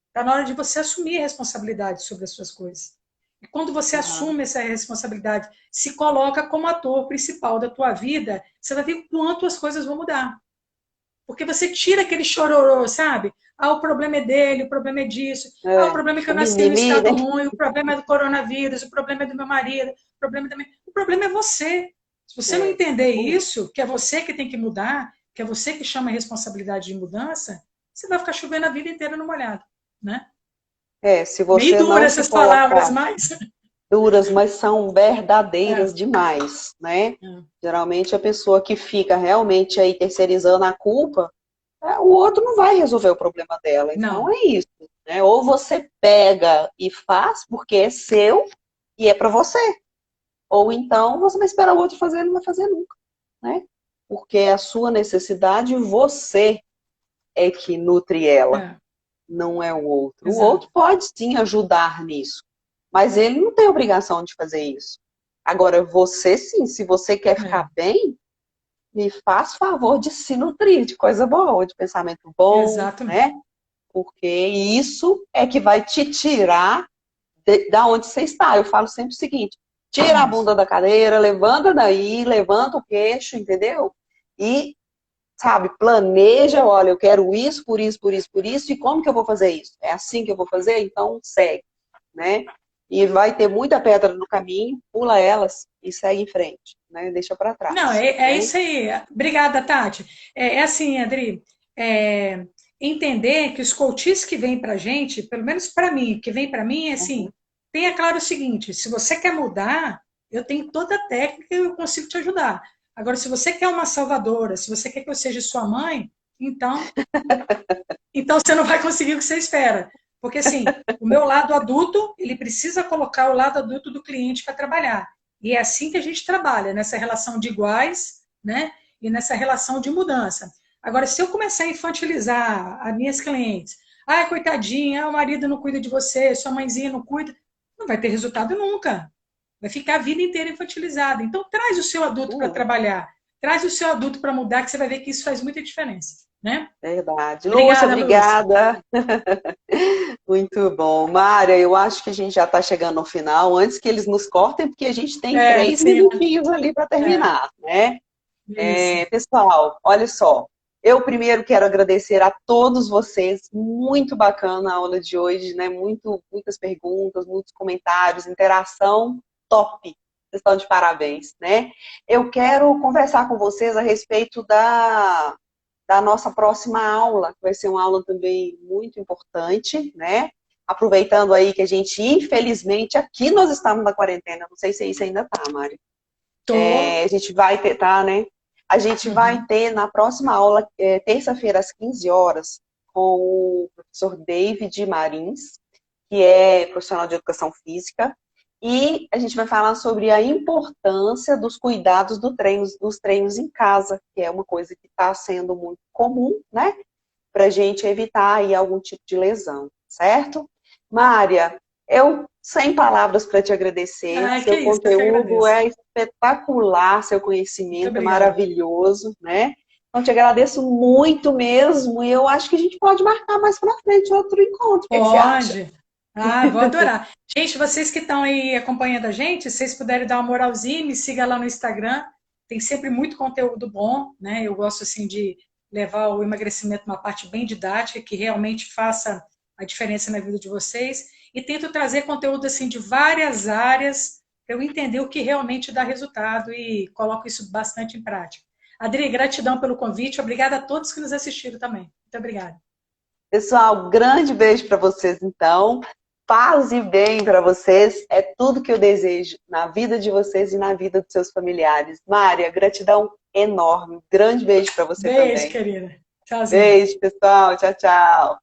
Está na hora de você assumir a responsabilidade sobre as suas coisas. E quando você Uhum. assume essa responsabilidade, se coloca como ator principal da tua vida, você vai ver o quanto as coisas vão mudar. Porque você tira aquele chororô, sabe? Ah, o problema é dele, o problema é disso. Ah, o É, problema é que eu o nasci num mimimi, né? estado ruim, o problema é do coronavírus, o problema é do meu marido, o problema é você. Se você não É, entender tudo. isso, que é você que tem que mudar, que é você que chama a responsabilidade de mudança, você vai ficar chovendo a vida inteira no molhado, né? É, se Meio você dura não se essas palavras, colocar mas... duras, mas são verdadeiras É, demais, né? é. Geralmente a pessoa que fica realmente aí terceirizando a culpa, o outro não vai resolver o problema dela. Então Não, é isso, né? Ou você pega e faz porque é seu e é para você. Ou então você vai esperar o outro fazer e não vai fazer nunca, né? Porque é a sua necessidade, você é que nutre ela, é, não é o outro. O exato. outro pode sim ajudar nisso, mas ele não tem obrigação de fazer isso. Agora, você sim, se você quer É, ficar bem, me faz favor de se nutrir de coisa boa, de pensamento bom, exatamente. né? Porque isso é que vai te tirar da onde você está. Eu falo sempre o seguinte: tira a Isso. bunda da cadeira, levanta daí, levanta o queixo, entendeu? E, sabe, planeja, olha, eu quero isso, por isso, por isso, por isso, e como que eu vou fazer isso? É assim que eu vou fazer? Então segue, né? E vai ter muita pedra no caminho, pula elas e segue em frente, né? Deixa para Não, trás, é né? isso aí. Obrigada, Tati. É assim, Adri, é, entender que os coaches que vêm para a gente, pelo menos para mim, que vem para mim, é assim, Uhum. tenha claro o seguinte: se você quer mudar, eu tenho toda a técnica e eu consigo te ajudar. Agora, se você quer uma salvadora, se você quer que eu seja sua mãe, então você não vai conseguir o que você espera. Porque assim, o meu lado adulto, ele precisa colocar o lado adulto do cliente para trabalhar. E é assim que a gente trabalha, nessa relação de iguais, né? E nessa relação de mudança. Agora, se eu começar a infantilizar as minhas clientes, ai, coitadinha, o marido não cuida de você, sua mãezinha não cuida, não vai ter resultado nunca. Vai ficar a vida inteira infantilizada. Então, traz o seu adulto para Não, trabalhar, traz o seu adulto para mudar, que você vai ver que isso faz muita diferença, né? verdade. Lúcia, Obrigada, Lúcia. obrigada. Muito bom. Mária, eu acho que a gente já está chegando ao final, antes que eles nos cortem, porque a gente tem É, 3 minutinhos ali para é, terminar, né? isso. Pessoal, olha só. Eu primeiro quero agradecer a todos vocês. Muito bacana a aula de hoje, né? Muitas perguntas, muitos comentários, interação top. Vocês estão de parabéns, né? Eu quero conversar com vocês a respeito da nossa próxima aula, que vai ser uma aula também muito importante, né? Aproveitando aí que a gente, infelizmente, aqui nós estamos na quarentena, não sei se isso ainda tá, Mari. Tô. A gente vai ter, tá, né? A gente vai Uhum. ter na próxima aula, terça-feira, às 15 horas, com o professor David Marins, que é profissional de educação física, e a gente vai falar sobre a importância dos cuidados dos treinos em casa, que é uma coisa que está sendo muito comum, né? Para a gente evitar aí algum tipo de lesão, certo? Mária, eu sem palavras para te agradecer, Ah, que seu isso, eu que conteúdo agradeço. é espetacular, seu Muito conhecimento é obrigada. maravilhoso, né? Então, te agradeço muito mesmo e eu acho que a gente pode marcar mais para frente outro encontro. O que você acha? Pode. Ah, vou adorar. Gente, vocês que estão aí acompanhando a gente, se vocês puderem dar uma moralzinha, me siga lá no Instagram. Tem sempre muito conteúdo bom, né? Eu gosto assim de levar o emagrecimento uma parte bem didática, que realmente faça a diferença na vida de vocês. E tento trazer conteúdo assim de várias áreas para eu entender o que realmente dá resultado e coloco isso bastante em prática. Adri, gratidão pelo convite. Obrigada a todos que nos assistiram também. Muito obrigada. Pessoal, grande beijo para vocês, então. Paz e bem para vocês. É tudo que eu desejo na vida de vocês e na vida dos seus familiares. Mária, gratidão enorme. Grande beijo para você Beijo, também. querida. Tchauzinho. Beijo, pessoal. Tchau, tchau.